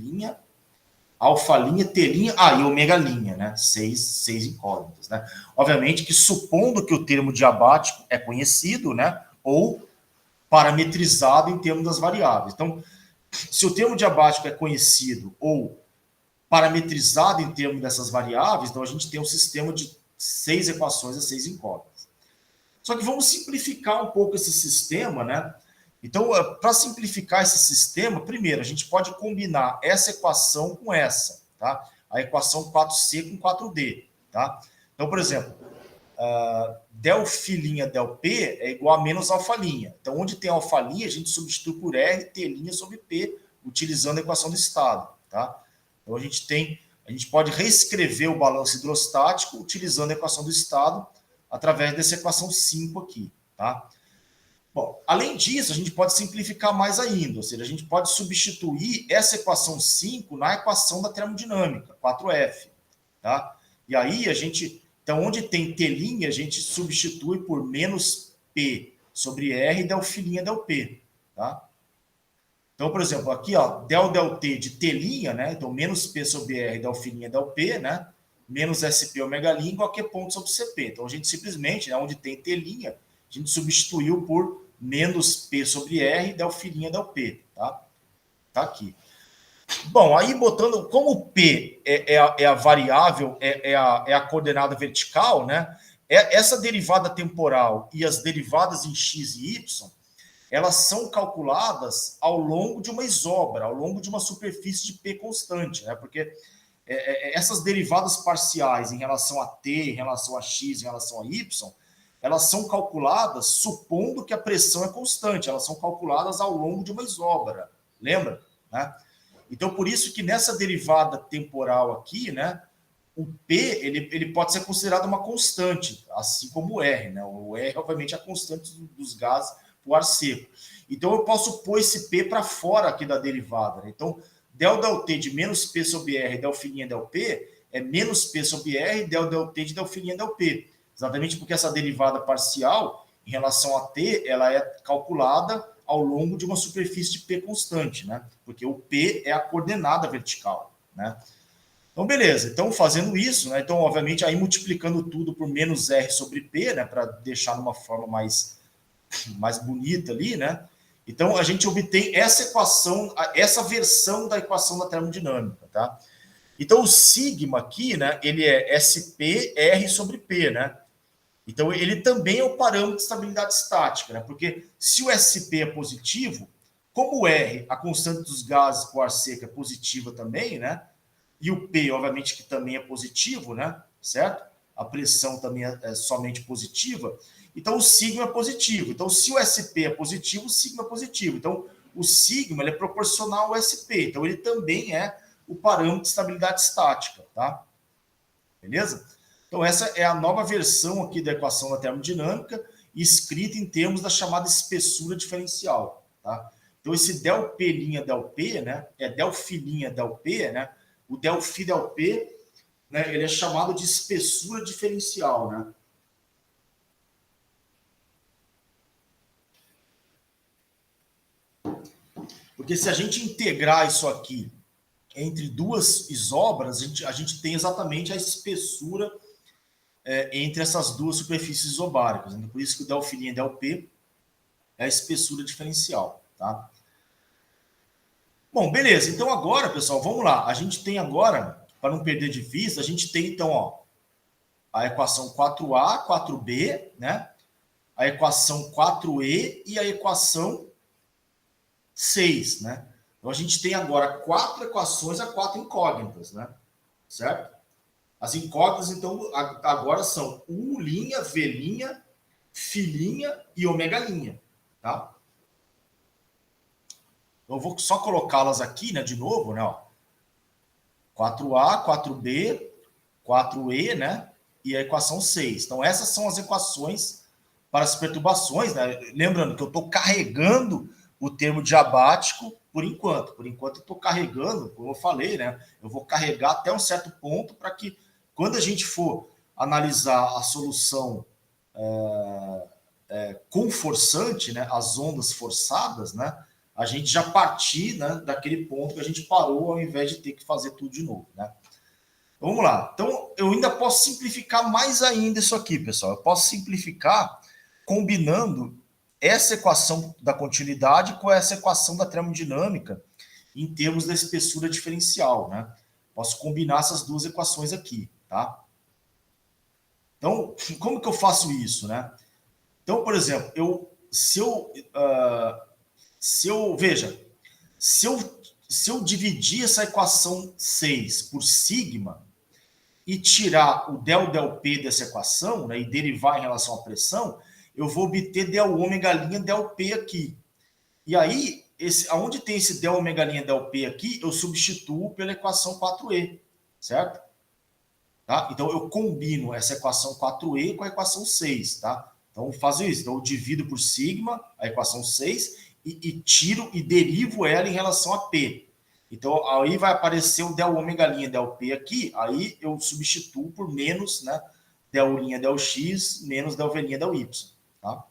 alfa-linha, T', e ômega-linha, né? 6 incógnitas, né? Obviamente que supondo que o termo diabático é conhecido, né? Ou parametrizado em termos das variáveis. Então, se o termo diabático é conhecido ou parametrizado em termos dessas variáveis, então a gente tem um sistema de 6 equações a 6 incógnitas. Só que vamos simplificar um pouco esse sistema, né? Então, para simplificar esse sistema, primeiro, a gente pode combinar essa equação com essa, tá? A equação 4C com 4D, tá? Então, por exemplo, del φ' del P é igual a menos alfa'. Então, onde tem alfa', a gente substitui por R, T' sobre P, utilizando a equação do estado, tá? Então, a gente pode reescrever o balanço hidrostático utilizando a equação do estado através dessa equação 5 aqui, tá? Bom, além disso, a gente pode simplificar mais ainda, ou seja, a gente pode substituir essa equação 5 na equação da termodinâmica, 4F, tá? E aí então onde tem T', a gente substitui por menos P sobre R del φ' del P, tá? Então, por exemplo, aqui, ó, del T de T', né? Então, menos P sobre R del φ' del P, né? Menos SP ômega' igual a Q ponto sobre CP. Então, a gente simplesmente, né, onde tem T', a gente substituiu por menos P sobre R del φ' del P, tá? Tá aqui. Bom, aí botando, como P é a variável, é a coordenada vertical, né? Essa derivada temporal e as derivadas em x e y, elas são calculadas ao longo de uma isobra, ao longo de uma superfície de P constante, né? Porque essas derivadas parciais em relação a T, em relação a X, em relação a Y, elas são calculadas supondo que a pressão é constante, elas são calculadas ao longo de uma isobra, lembra? Né? Então, por isso que nessa derivada temporal aqui, né, o P ele pode ser considerado uma constante, assim como o R, né? O R, obviamente, é a constante dos gases o ar seco. Então, eu posso pôr esse P para fora aqui da derivada. Né? Então, del T de menos P sobre R del φ' del P é menos P sobre R del T de del φ' del P. Exatamente porque essa derivada parcial, em relação a T, ela é calculada ao longo de uma superfície de P constante, né? Porque o P é a coordenada vertical, né? Então, beleza. Então, fazendo isso, né? Então, obviamente, aí multiplicando tudo por menos R sobre P, né? Para deixar numa forma mais bonita ali, né? Então, a gente obtém essa equação, essa versão da equação da termodinâmica, tá? Então, o sigma aqui, né? Ele é SP R sobre P, né? Então, ele também é o parâmetro de estabilidade estática, né? Porque se o SP é positivo, como o R, a constante dos gases com ar seco, é positiva também, né? E o P, obviamente, que também é positivo, né? Certo? A pressão também é somente positiva. Então, o sigma é positivo. Então, se o SP é positivo, o sigma é positivo. Então, o sigma ele é proporcional ao SP. Então, ele também é o parâmetro de estabilidade estática, tá? Beleza? Então, essa é a nova versão aqui da equação da termodinâmica, escrita em termos da chamada espessura diferencial, tá? Então, esse del P' del P, né? É del φ' del P, né? O del φ del P, né? Ele é chamado de espessura diferencial, né? Porque se a gente integrar isso aqui entre duas isobras, a gente tem exatamente a espessura entre essas duas superfícies isobáricas. Então, por isso que o del φ' del P é a espessura diferencial, tá? Bom, beleza. Então agora, pessoal, vamos lá. A gente tem agora, para não perder de vista, a gente tem então, ó, a equação 4A, 4B, né? A equação 4E e a equação 6, né? Então a gente tem agora 4 equações a 4 incógnitas, né? Certo? As incógnitas, então, agora são U', V', Φ' e ômega', tá? Então, eu vou só colocá-las aqui, né, de novo, né, ó. 4A, 4B, 4E, né, e a equação 6. Então, essas são as equações para as perturbações, né? Lembrando que eu estou carregando o termo diabático por enquanto. Por enquanto, eu estou carregando, como eu falei, né? Eu vou carregar até um certo ponto para que, quando a gente for analisar a solução com forçante, né? As ondas forçadas, né? a gente já partir, né, daquele ponto que a gente parou, ao invés de ter que fazer tudo de novo, né? Vamos lá. Então, eu ainda posso simplificar mais ainda isso aqui, pessoal. Eu posso simplificar combinando essa equação da continuidade com essa equação da termodinâmica em termos da espessura diferencial, né? Posso combinar essas duas equações aqui, tá? Então, como que eu faço isso, né? Então, por exemplo, se eu dividir essa equação 6 por sigma e tirar o del P dessa equação, né, e derivar em relação à pressão, eu vou obter del ômega' del P aqui. E aí, aonde tem esse del ômega' del P aqui, eu substituo pela equação 4E, certo? Tá? Então, eu combino essa equação 4E com a equação 6, tá? Então, eu faço isso. Então, eu divido por sigma a equação 6 e tiro e derivo ela em relação a P. Então, aí vai aparecer o del ômega' del P aqui, aí eu substituo por menos, né, del' del X menos del V' del Y, tá?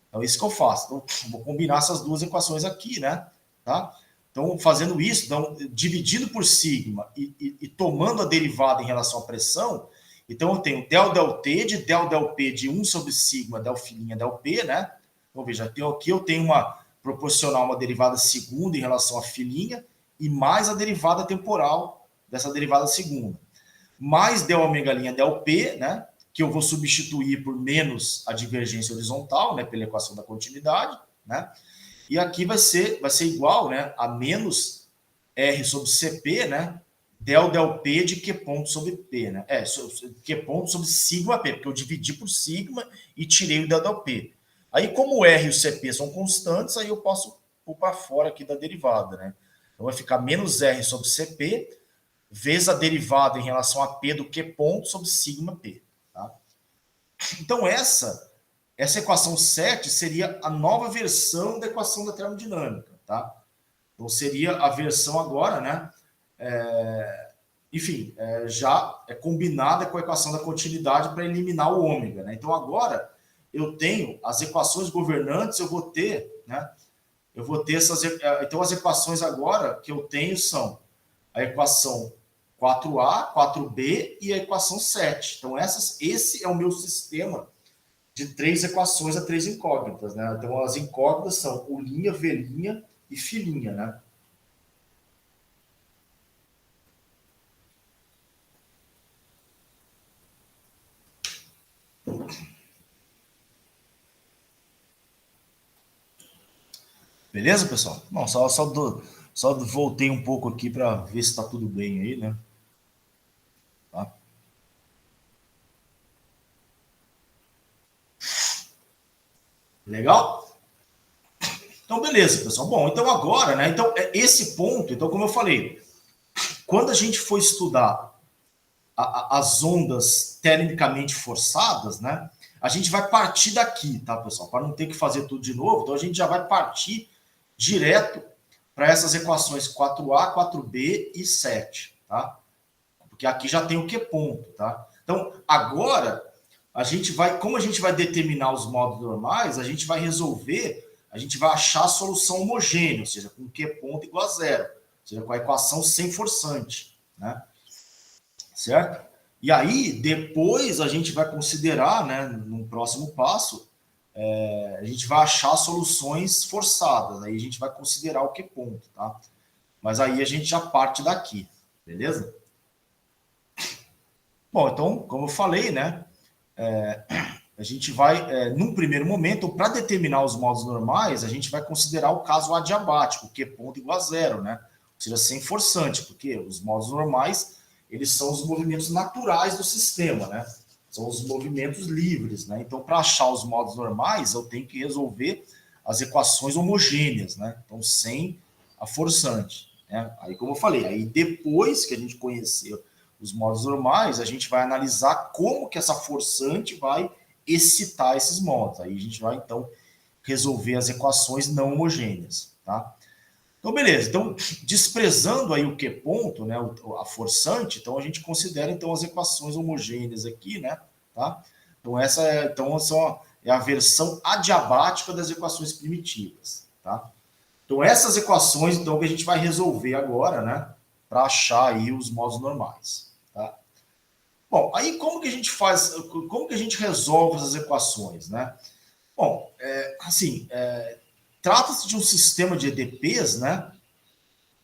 Então, isso que eu faço. Então, vou combinar essas duas equações aqui, né, tá? Então, fazendo isso, então, dividido por sigma e tomando a derivada em relação à pressão, então eu tenho del T de del P de 1 sobre sigma del filhinha del P, né? Então, veja, aqui eu tenho uma proporcional, uma derivada segunda em relação à filhinha, e mais a derivada temporal dessa derivada segunda. Mais del ômega' del P, né? Que eu vou substituir por menos a divergência horizontal, né? Pela equação da continuidade, né? E aqui vai ser igual, né, a menos R sobre CP, né, del P de Q ponto sobre P, né? Q ponto sobre sigma P, porque eu dividi por sigma e tirei o del P. Aí, como o R e o CP são constantes, aí eu posso pôr para fora aqui da derivada, né? Então, vai ficar menos R sobre CP vezes a derivada em relação a P do Q ponto sobre sigma P, tá? Então, essa equação 7 seria a nova versão da equação da termodinâmica, tá? Então, seria a versão agora, né? Já é combinada com a equação da continuidade para eliminar o ômega, né? Então, agora, eu tenho as equações governantes, eu vou ter, né? Então, as equações agora que eu tenho são a equação 4A, 4B e a equação 7. Então, esse é o meu sistema de 3 equações a 3 incógnitas, né? Então, as incógnitas são U', V' e φ', né? Beleza, pessoal? Bom, só voltei um pouco aqui para ver se está tudo bem aí, né? Tá? Legal? Então, beleza, pessoal. Bom, então agora, né? Então, esse ponto, então, como eu falei, quando a gente for estudar as ondas termicamente forçadas, né? A gente vai partir daqui, tá, pessoal? Para não ter que fazer tudo de novo, então a gente já vai partir direto para essas equações 4A, 4B e 7, tá? Porque aqui já tem o Q ponto, tá? Então, agora, como a gente vai determinar os modos normais, a gente vai achar a solução homogênea, ou seja, com Q ponto igual a zero, ou seja, com a equação sem forçante, né? Certo? E aí, depois a gente vai considerar, né, num próximo passo, a gente vai achar soluções forçadas, aí a gente vai considerar o Q ponto, tá? Mas aí a gente já parte daqui, beleza? Bom, então, como eu falei, né, a gente vai, num primeiro momento, para determinar os modos normais, a gente vai considerar o caso adiabático, Q ponto igual a zero, né? Ou seja, sem forçante, porque os modos normais, eles são os movimentos naturais do sistema, né? São os movimentos livres, né? Então, para achar os modos normais, eu tenho que resolver as equações homogêneas, né? Então, sem a forçante, né? Aí, como eu falei, aí depois que a gente conhecer os modos normais, a gente vai analisar como que essa forçante vai excitar esses modos. Aí a gente vai, então, resolver as equações não homogêneas, tá? Então, beleza. Então, desprezando aí o Q ponto, né, a forçante, então a gente considera então as equações homogêneas aqui, né, tá? Então essa é a versão adiabática das equações primitivas, tá? Então, essas equações, então, que a gente vai resolver agora, né? Para achar aí os modos normais, tá? Bom, aí como que a gente faz, como que a gente resolve essas equações, né? Bom, trata-se de um sistema de EDPs, né?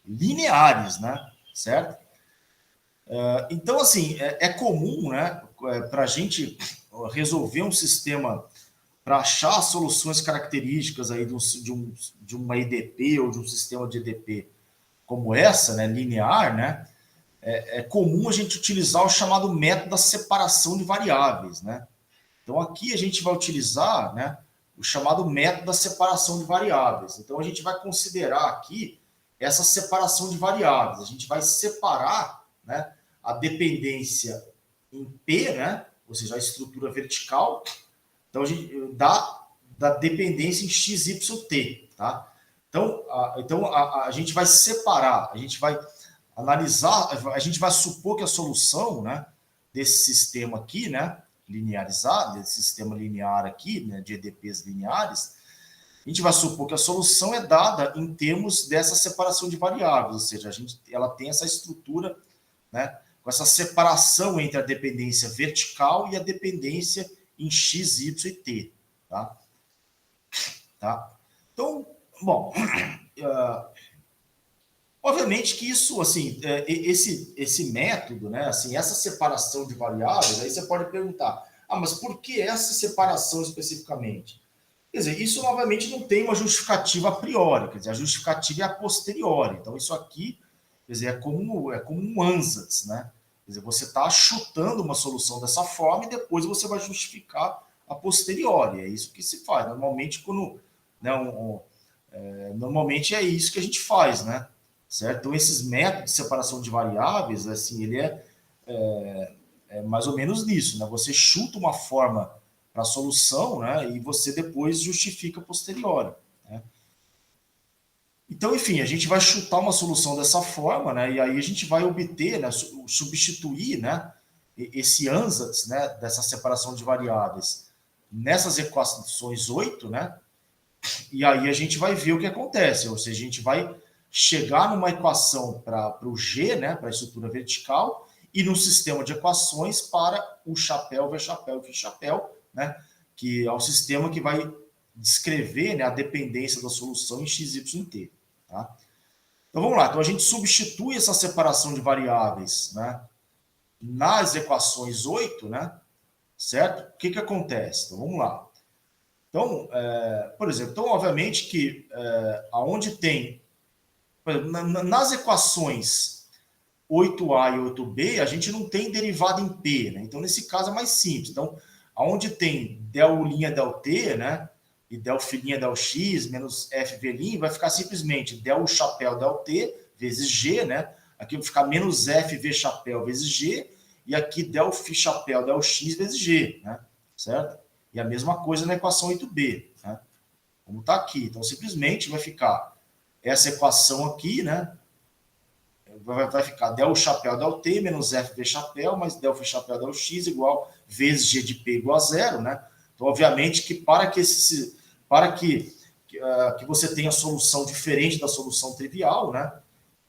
Lineares, né? Certo? Então, assim, é comum, né? Para a gente resolver um sistema, para achar soluções características aí de uma EDP ou de um sistema de EDP como essa, né? Linear, né? É comum a gente utilizar o chamado método da separação de variáveis, né? Então, aqui a gente vai utilizar, né, o chamado método da separação de variáveis. Então, a gente vai considerar aqui essa separação de variáveis. A gente vai separar, né, a dependência em P, né, ou seja, a estrutura vertical, então, da dependência em x, y, t. Tá? Então, a gente vai separar, a gente vai analisar, a gente vai supor que a solução, né, desse sistema aqui, né, linearizado, desse sistema linear aqui, né, de EDPs lineares, a gente vai supor que a solução é dada em termos dessa separação de variáveis, ou seja, ela tem essa estrutura, né, com essa separação entre a dependência vertical e a dependência em x, y e t. Tá? Então, bom, obviamente que isso, assim, esse método, né, assim, essa separação de variáveis, aí você pode perguntar, mas por que essa separação especificamente? Quer dizer, isso novamente não tem uma justificativa a priori, quer dizer, a justificativa é a posteriori. Então, isso aqui, quer dizer, é como um ansatz, né? Quer dizer, você está chutando uma solução dessa forma e depois você vai justificar a posteriori. É isso que se faz. Normalmente, normalmente é isso que a gente faz, né? Certo? Então, esses métodos de separação de variáveis, assim, ele é mais ou menos nisso, né? Você chuta uma forma para a solução, né? E você depois justifica a posteriori, né? Então, enfim, a gente vai chutar uma solução dessa forma, né? E aí a gente vai obter, né? Substituir, né? Esse ansatz, né? Dessa separação de variáveis nessas equações 8, né? E aí a gente vai ver o que acontece, ou seja, a gente vai chegar numa equação para o G, né, para a estrutura vertical, e num sistema de equações para o chapéu, V-chapéu e Φ-chapéu, né, que é o sistema que vai descrever, né, a dependência da solução em x, y, t. Tá? Então vamos lá, então a gente substitui essa separação de variáveis, né, nas equações 8, né, certo? O que acontece? Então vamos lá. Então, por exemplo, então, obviamente que aonde tem nas equações 8a e 8b, a gente não tem derivada em P, né? Então, nesse caso é mais simples. Então, aonde tem del linha del t, né? E del filinha del x menos f v', vai ficar simplesmente del chapéu del t vezes g, né? Aqui vai ficar menos f v chapéu vezes g, e aqui del fi chapéu del x vezes g, né? Certo? E a mesma coisa na equação 8b, né? Como está aqui. Então, simplesmente vai ficar essa equação aqui, né? Vai ficar del chapéu del t menos f v chapéu mais del fi chapéu del x igual vezes g de p igual a zero, né? Então, obviamente que para que você tenha solução diferente da solução trivial, né?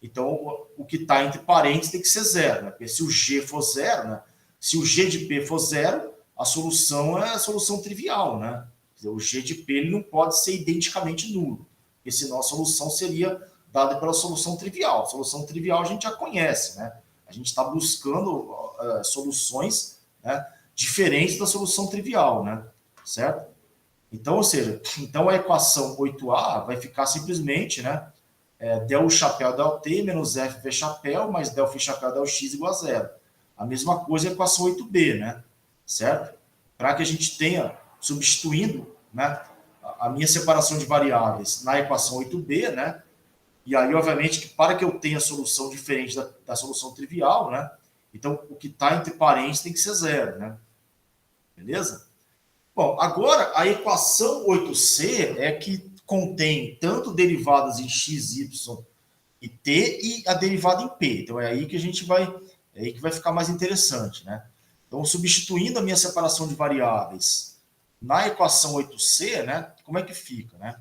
Então, o que está entre parênteses tem que ser zero, né? Porque se o g for zero, né? Se o g de p for zero, a solução é a solução trivial, né? O g de p ele não pode ser identicamente nulo, porque senão a solução seria dada pela solução trivial. A solução trivial a gente já conhece, né? A gente está buscando soluções, né, diferentes da solução trivial, né? Certo? Então, ou seja, então a equação 8a vai ficar simplesmente, né, del chapéu del t menos f v chapéu mais del fi chapéu del x igual a zero. A mesma coisa a equação 8b, né? Certo? Para que a gente tenha, substituindo, né, a minha separação de variáveis na equação 8b, né? E aí, obviamente, que para que eu tenha solução diferente da solução trivial, né? Então, o que está entre parênteses tem que ser zero, né? Beleza? Bom, agora a equação 8c é que contém tanto derivadas em x, y e t e a derivada em p. Então, é aí que vai ficar mais interessante, né? Então, substituindo a minha separação de variáveis na equação 8c, né? Como é que fica, né?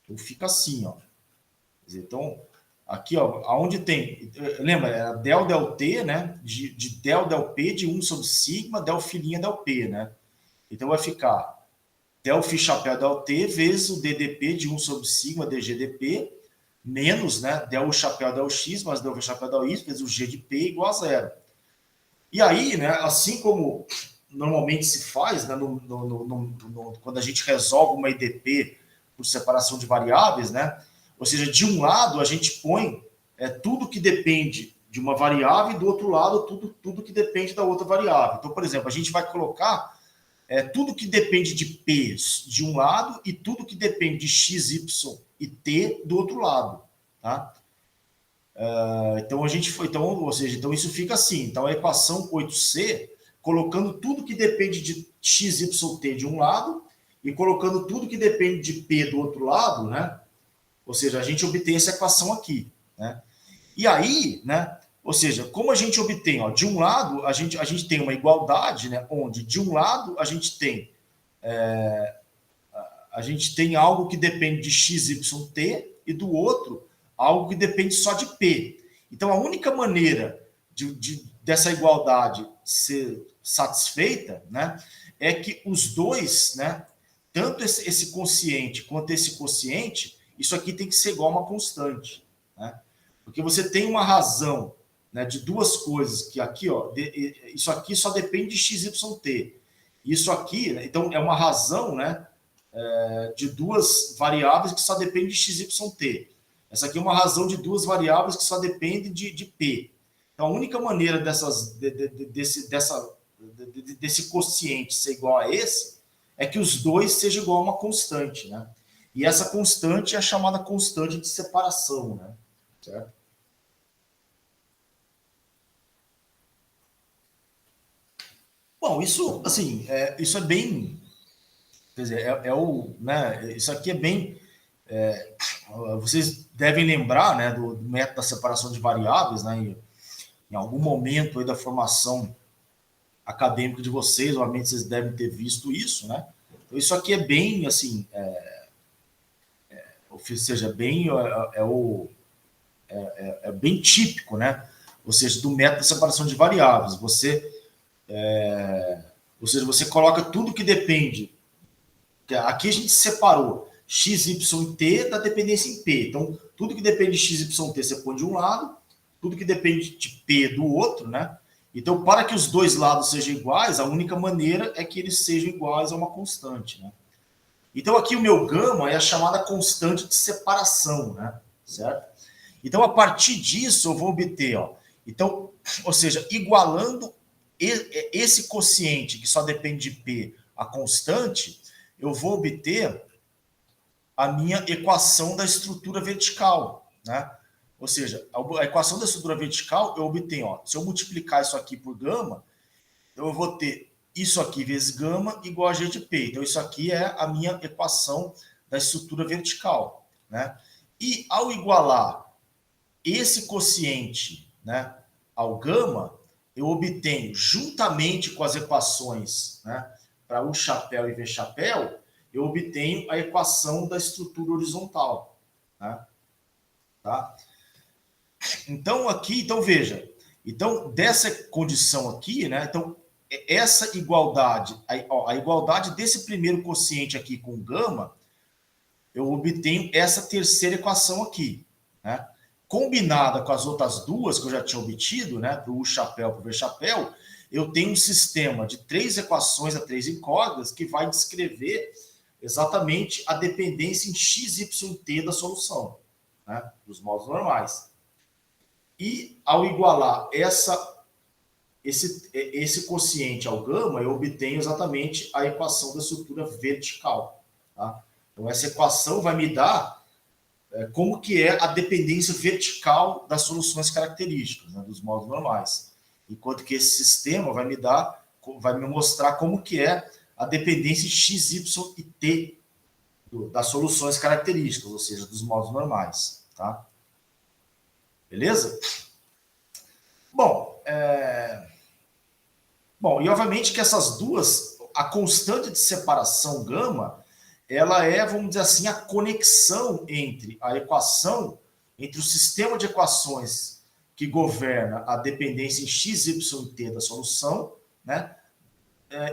Então fica assim, ó. Quer dizer, então, aqui, ó, aonde tem... Lembra, era del del t, né? De del del p de 1 sobre sigma, del filinha del p, né? Então vai ficar del φ chapéu del t vezes o ddp de 1 sobre sigma dgdp, menos, né? Del chapéu del x, mais del chapéu del y, vezes o g de p igual a 0. E aí, né, assim como normalmente se faz, né, quando a gente resolve uma IDP por separação de variáveis, né? Ou seja, de um lado a gente põe tudo que depende de uma variável e do outro lado tudo que depende da outra variável. Então, por exemplo, a gente vai colocar tudo que depende de P de um lado e tudo que depende de X, Y e T do outro lado. Tá? Então, a gente foi, ou seja, então isso fica assim. Então, a equação 8C, colocando tudo que depende de X, Y, T de um lado e colocando tudo que depende de P do outro lado, né? Ou seja, a gente obtém essa equação aqui, né? E aí, né? Ou seja, como a gente obtém, ó, de um lado, a gente tem uma igualdade, né? Onde de um lado a gente tem algo que depende de x, y, t e do outro algo que depende só de p. Então, a única maneira dessa igualdade ser satisfeita, né? É que os dois, né? Tanto esse quociente quanto esse quociente, isso aqui tem que ser igual a uma constante, né? Porque você tem uma razão, né, de duas coisas, que aqui, ó, isso aqui só depende de x, y, t. Isso aqui, né, então, é uma razão, né, de duas variáveis que só dependem de x, y, t. Essa aqui é uma razão de duas variáveis que só dependem de p. Então, a única maneira desse quociente ser igual a esse é que os dois sejam igual a uma constante, né? E essa constante é a chamada constante de separação, né? Certo? Bom, isso, assim, isso é bem... Quer dizer, né, isso aqui é bem... vocês devem lembrar, né, do método da separação de variáveis, né, em algum momento aí da formação acadêmica de vocês, obviamente vocês devem ter visto isso, né? Então, isso aqui é bem, assim, ou seja, bem, bem típico, né? Ou seja, do método da separação de variáveis. Ou seja, você coloca tudo que depende. Aqui a gente separou x, y e t da dependência em p. Então, tudo que depende de x, y e t você põe de um lado, tudo que depende de p do outro, né? Então, para que os dois lados sejam iguais, a única maneira é que eles sejam iguais a uma constante, né? Então, aqui o meu gama é a chamada constante de separação, né? Certo? Então, a partir disso, eu vou obter, ó. Então, ou seja, igualando esse quociente, que só depende de P, a constante, eu vou obter a minha equação da estrutura vertical, né? Ou seja, a equação da estrutura vertical eu obtenho, ó, se eu multiplicar isso aqui por gama, eu vou ter isso aqui vezes gama igual a g de p. Então, isso aqui é a minha equação da estrutura vertical, né? E ao igualar esse quociente, né, ao gama, eu obtenho, juntamente com as equações, né, para U chapéu e V chapéu, eu obtenho a equação da estrutura horizontal, né? Tá? Então, aqui, então veja, então dessa condição aqui, né, então essa igualdade, a igualdade desse primeiro quociente aqui com gama, eu obtenho essa terceira equação aqui, né? Combinada com as outras duas que eu já tinha obtido, né, para o U chapéu, para o V chapéu, eu tenho um sistema de 3 equações a 3 incógnitas que vai descrever exatamente a dependência em x, y, t da solução, né, dos modos normais. E ao igualar esse quociente ao gama, eu obtenho exatamente a equação da estrutura vertical. Tá? Então, essa equação vai me dar como que é a dependência vertical das soluções características, né, dos modos normais. Enquanto que esse sistema vai me mostrar como que é a dependência x, y e t das soluções características, ou seja, dos modos normais. Tá? Beleza? Bom, e obviamente que essas duas, a constante de separação gama, ela é, vamos dizer assim, a conexão entre a equação, entre o sistema de equações que governa a dependência em x, y e t da solução, né?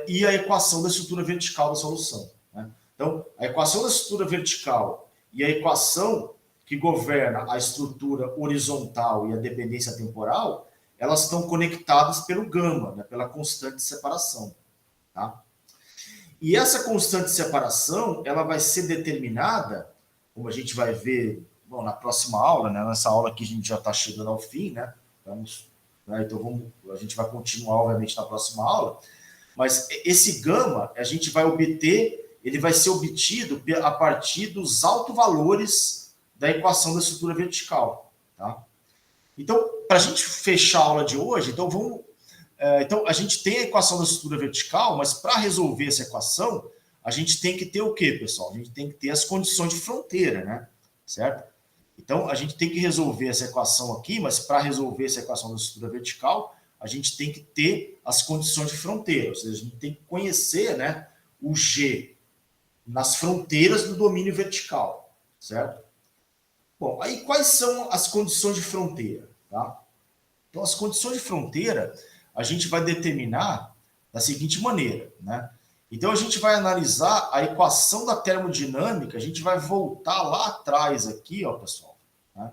E a equação da estrutura vertical da solução, né? Então, a equação da estrutura vertical e a equação que governa a estrutura horizontal e a dependência temporal, elas estão conectadas pelo gama, né? Pela constante de separação, tá? E essa constante de separação, ela vai ser determinada, como a gente vai ver na próxima aula, né? Nessa aula aqui a gente já está chegando ao fim, né? Então a gente vai continuar, obviamente, na próxima aula. Mas esse gama, a gente vai obter, ele vai ser obtido a partir dos autovalores da equação da estrutura vertical, tá? Então, para a gente fechar a aula de hoje, então, a gente tem a equação da estrutura vertical, mas para resolver essa equação, a gente tem que ter o quê, pessoal? A gente tem que ter as condições de fronteira, né? Certo? Então, a gente tem que resolver essa equação aqui, mas para resolver essa equação da estrutura vertical, a gente tem que ter as condições de fronteira, ou seja, a gente tem que conhecer, né, o G nas fronteiras do domínio vertical, certo? Bom, aí quais são as condições de fronteira, tá? Então, as condições de fronteira a gente vai determinar da seguinte maneira, né? Então, a gente vai analisar a equação da termodinâmica, a gente vai voltar lá atrás aqui, ó, pessoal, né?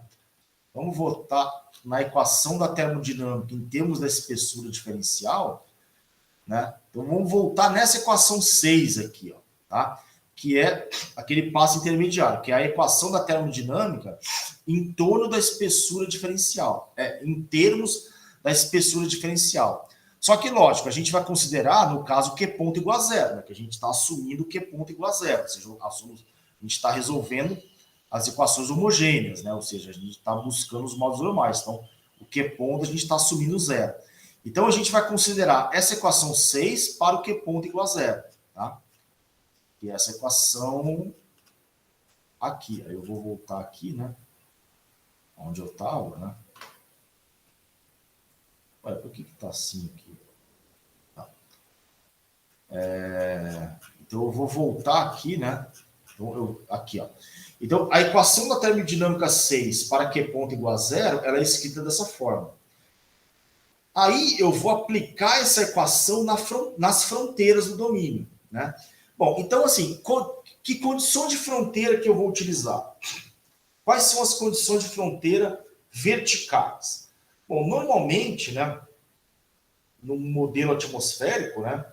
Vamos voltar na equação da termodinâmica em termos da espessura diferencial, né? Então, vamos voltar nessa equação 6 aqui, ó, tá? Que é aquele passo intermediário, que é a equação da termodinâmica em torno da espessura diferencial, em termos da espessura diferencial. Só que, lógico, a gente vai considerar, no caso, Q ponto igual a zero, né? Que a gente está assumindo Q ponto igual a zero, ou seja, a gente está resolvendo as equações homogêneas, né? Ou seja, a gente está buscando os modos normais. Então, o Q ponto a gente está assumindo zero. Então, a gente vai considerar essa equação 6 para o Q ponto igual a zero, tá? E essa equação aqui. Aí eu vou voltar aqui, né? Onde eu estava, né? Olha, por que está assim aqui? Tá. Então, eu vou voltar aqui, né? Então, aqui, ó. Então, a equação da termodinâmica 6 para Q ponto igual a zero, ela é escrita dessa forma. Aí, eu vou aplicar essa equação nas fronteiras do domínio, né? Bom, então, assim, que condições de fronteira que eu vou utilizar? Quais são as condições de fronteira verticais? Bom, normalmente, né, no modelo atmosférico, né,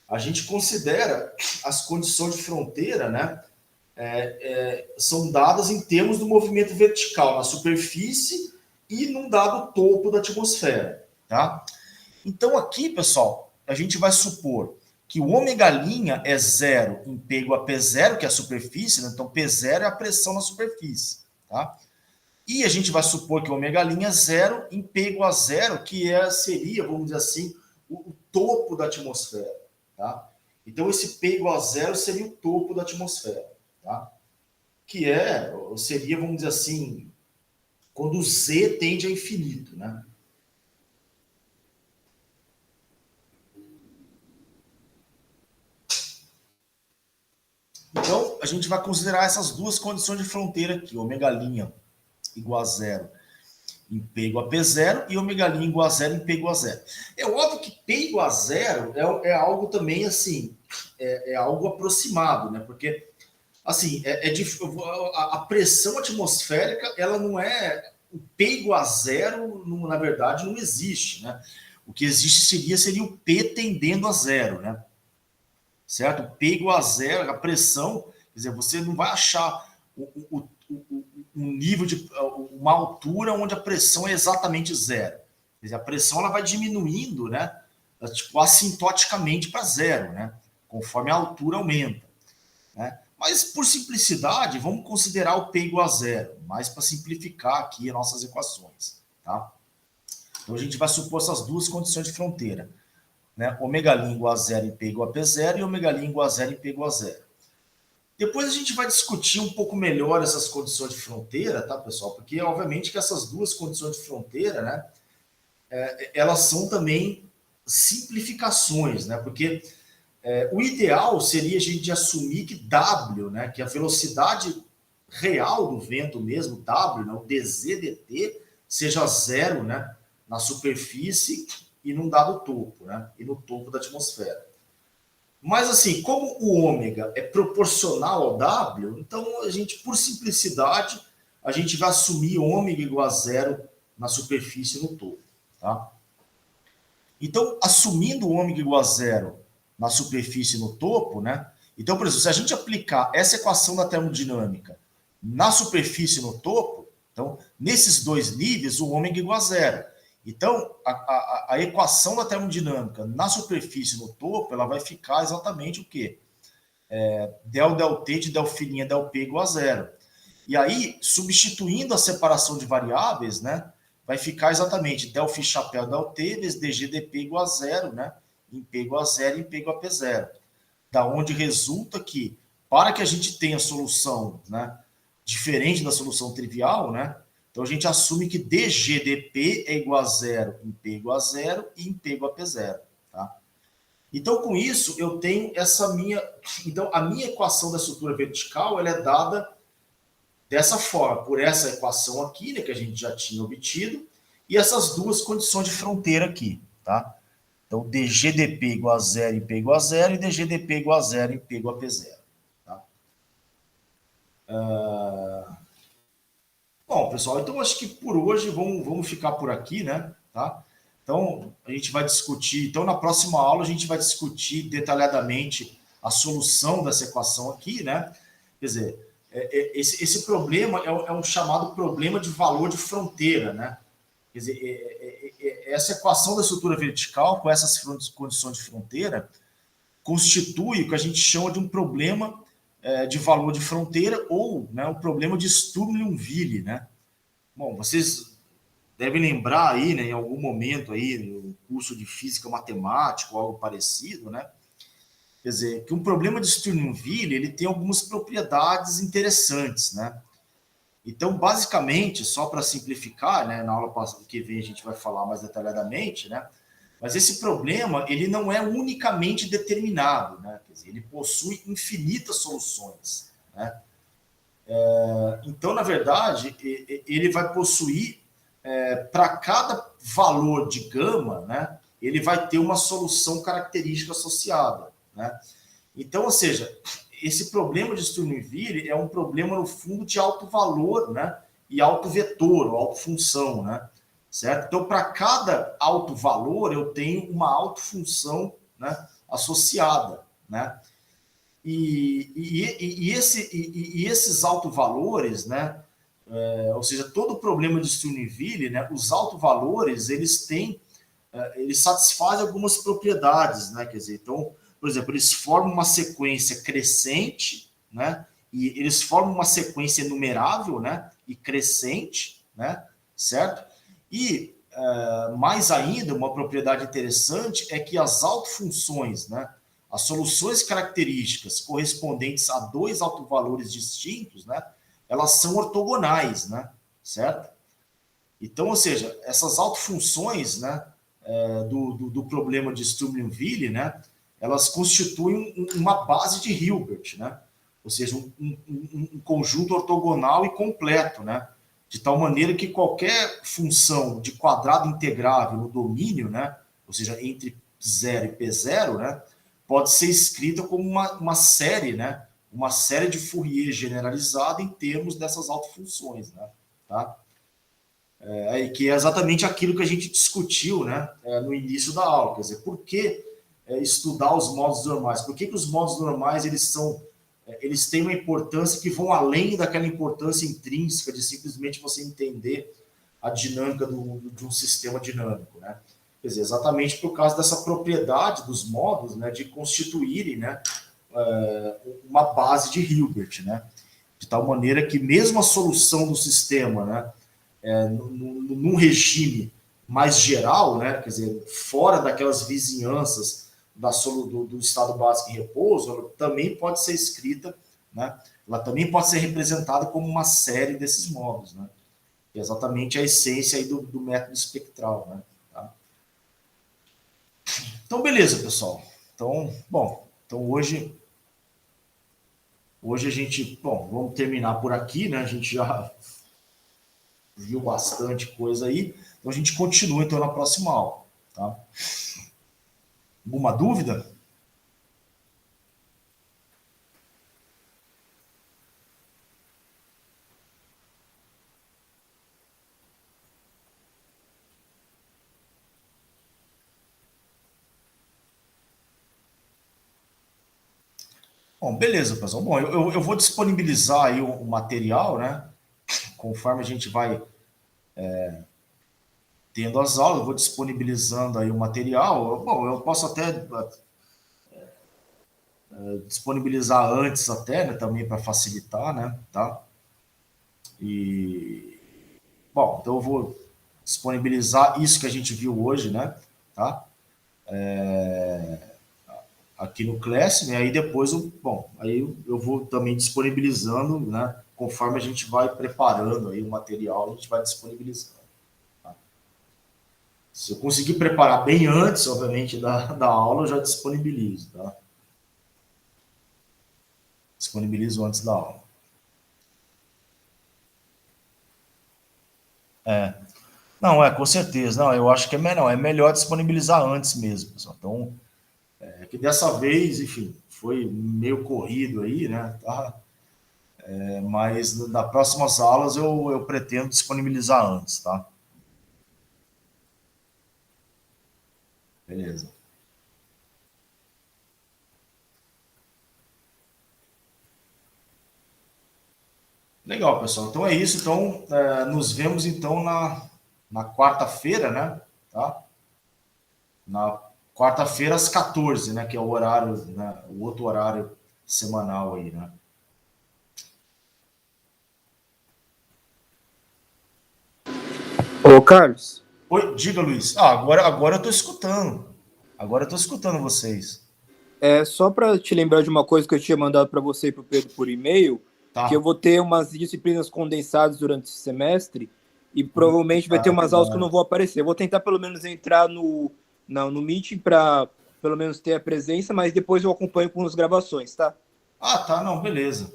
a gente considera as condições de fronteira, né, são dadas em termos do movimento vertical na superfície e num dado topo da atmosfera, tá? Então, aqui, pessoal, a gente vai supor que o ômega' é zero em P igual a P0, que é a superfície, né? Então P0 é a pressão na superfície, tá? E a gente vai supor que o ômega' é zero em P igual a zero, que seria, vamos dizer assim, o topo da atmosfera, tá? Então esse P igual a zero seria o topo da atmosfera, tá? Que seria, vamos dizer assim, quando o Z tende a infinito, né? Então, a gente vai considerar essas duas condições de fronteira aqui, ômega' igual a zero em P igual a P0 e ômega' igual a zero em P igual a zero. É óbvio que P igual a zero é algo também, assim, é algo aproximado, né? Porque, assim, a pressão atmosférica, ela não é... O P igual a zero, na verdade, não existe, né? O que existe seria o P tendendo a zero, né? Certo? P igual a zero, a pressão, quer dizer, você não vai achar um nível de uma altura onde a pressão é exatamente zero. Quer dizer, a pressão ela vai diminuindo, né? Tipo, assintoticamente para zero, né? Conforme a altura aumenta, né? Mas, por simplicidade, vamos considerar o P igual a zero, mais para simplificar aqui as nossas equações, tá? Então, a gente vai supor essas duas condições de fronteira, né? Ômega' igual a zero em P igual a P0 e ômega' igual a zero em P igual a zero. Depois a gente vai discutir um pouco melhor essas condições de fronteira, tá, pessoal? Porque, obviamente, que essas duas condições de fronteira, né, elas são também simplificações, né? Porque O ideal seria a gente assumir que W, né, que a velocidade real do vento mesmo, W, né, o dZdt, seja zero, né, na superfície e num dado topo, né, e no topo da atmosfera. Mas, assim, como o ômega é proporcional ao W, então a gente, por simplicidade, a gente vai assumir ômega igual a zero na superfície e no topo, tá? Então, assumindo ômega igual a zero na superfície e no topo, né? Então, por exemplo, se a gente aplicar essa equação da termodinâmica na superfície e no topo, então, nesses dois níveis, o ômega é igual a zero. Então, a equação da termodinâmica na superfície e no topo, ela vai ficar exatamente o quê? Del t de del φ del p igual a zero. E aí, substituindo a separação de variáveis, né, vai ficar exatamente del φ chapéu del t vezes dg dp igual a zero, né, em p igual a zero, em p igual a p0. Da onde resulta que, para que a gente tenha solução, né, diferente da solução trivial, né, então a gente assume que dg dp é igual a zero em p igual a zero e em p igual a p0. Tá? Então, com isso, eu tenho essa minha... Então, a minha equação da estrutura vertical, ela é dada dessa forma, por essa equação aqui, né, que a gente já tinha obtido, e essas duas condições de fronteira aqui, tá? Então, dGdP igual a zero em P igual a zero, e dGdP igual a zero em P igual a P0. Tá? Bom, pessoal, então acho que por hoje vamos ficar por aqui, né? Tá? Então, a gente vai discutir... Então, na próxima aula, a gente vai discutir detalhadamente a solução dessa equação aqui, né? Quer dizer, esse problema é um chamado problema de valor de fronteira, né? Quer dizer, essa equação da estrutura vertical, com essas condições de fronteira, constitui o que a gente chama de um problema de valor de fronteira ou, né, um problema de Sturm-Liouville, né? Bom, vocês devem lembrar aí, né, em algum momento aí, no curso de física matemática ou algo parecido, né? Quer dizer, que um problema de Sturm-Liouville, ele tem algumas propriedades interessantes, né? Então, basicamente, só para simplificar, né, na aula que vem a gente vai falar mais detalhadamente, né? Mas esse problema, ele não é unicamente determinado, né? Quer dizer, ele possui infinitas soluções, né? Então, na verdade, ele vai possuir, para cada valor de gama, né, ele vai ter uma solução característica associada, né? Então, ou seja, esse problema de Sturm-Liouville é um problema, no fundo, de alto valor, né, e alto vetor, ou alto função, né? Certo? Então, para cada alto valor, eu tenho uma alto função, né, associada, né? E esses autovalores, né, ou seja, todo o problema de Sturm-Liouville, né, os autovalores, eles satisfazem algumas propriedades, né? Quer dizer, então, por exemplo, eles formam uma sequência crescente, né? E eles formam uma sequência enumerável, né? E crescente, né? Certo? E, mais ainda, uma propriedade interessante é que as autofunções, né? As soluções características correspondentes a dois autovalores distintos, né? Elas são ortogonais, né? Certo? Então, ou seja, essas autofunções, né? Do problema de Sturm-Liouville, né? Elas constituem uma base de Hilbert, né? Ou seja, um conjunto ortogonal e completo, né? De tal maneira que qualquer função de quadrado integrável no domínio, né? Ou seja, entre 0 e P0, né? Pode ser escrita como uma série, né? Uma série de Fourier generalizada em termos dessas autofunções, né? Tá? Que é exatamente aquilo que a gente discutiu, né? No início da aula. Quer dizer, por que estudar os modos normais? Por que os modos normais eles têm uma importância que vão além daquela importância intrínseca de simplesmente você entender a dinâmica de um sistema dinâmico, né? Quer dizer, exatamente por causa dessa propriedade dos modos, né, de constituírem, né, uma base de Hilbert, né? De tal maneira que mesmo a solução do sistema, né, num regime mais geral, né, quer dizer, fora daquelas vizinhanças do estado básico em repouso, ela também pode ser escrita, né, ela também pode ser representada como uma série desses modos, né? Que é exatamente a essência aí do método espectral, né? Tá? Então, beleza, pessoal. Então, bom, Então, hoje a gente, bom, vamos terminar por aqui, né? A gente já viu bastante coisa aí. Então, a gente continua, então, na próxima aula, tá? Alguma dúvida? Bom, beleza, pessoal. Bom, eu vou disponibilizar aí o material, né? Conforme a gente vai tendo as aulas, eu vou disponibilizando aí o material. Bom, eu posso até disponibilizar antes até, né? Também para facilitar, né? Tá? E, bom, então eu vou disponibilizar isso que a gente viu hoje, né? Tá? Aqui no Class, né? Aí depois, bom, aí eu vou também disponibilizando, né? Conforme a gente vai preparando aí o material, a gente vai disponibilizando. Tá? Se eu conseguir preparar bem antes, obviamente, da aula, eu já disponibilizo, tá? Disponibilizo antes da aula. Não, com certeza. Não, eu acho que é melhor disponibilizar antes mesmo, pessoal. Então, que dessa vez, enfim, foi meio corrido aí, né? Tá? Mas nas próximas aulas eu pretendo disponibilizar antes, tá? Beleza. Legal, pessoal. Então é isso. Então, nos vemos então na quarta-feira, né? Tá? Na quarta-feira às 14, né? Que é o horário, né? O outro horário semanal aí, né? Ô, Carlos, Oi, diga, Luiz. Agora eu estou escutando. Agora eu estou escutando vocês. só para te lembrar de uma coisa que eu tinha mandado para você e para o Pedro por e-mail, que eu Tá? vou ter umas disciplinas condensadas durante esse semestre e provavelmente vai ter umas aulas que eu não vou aparecer. Eu vou tentar pelo menos entrar no Meeting para pelo menos ter a presença, mas depois eu acompanho com as gravações, tá? Tá, não, beleza.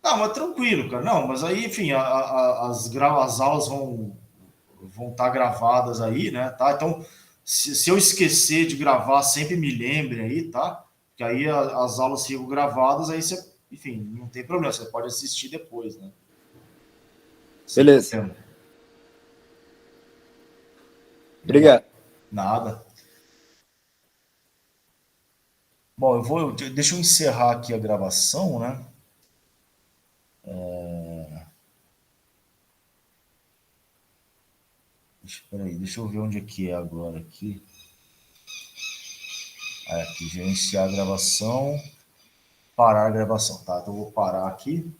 Não, mas tranquilo, cara. Não, mas aí, enfim, as aulas vão estar gravadas aí, né? Tá? Então, se eu esquecer de gravar, sempre me lembre aí, tá? Que aí as aulas ficam gravadas, aí você, enfim, não tem problema, você pode assistir depois, né? Sem Beleza. problema. Obrigado. Nada. Bom, deixa eu encerrar aqui a gravação, né? Peraí, deixa eu ver onde é que é agora aqui. Aqui, gerenciar a gravação, parar a gravação, tá? Então eu vou parar aqui.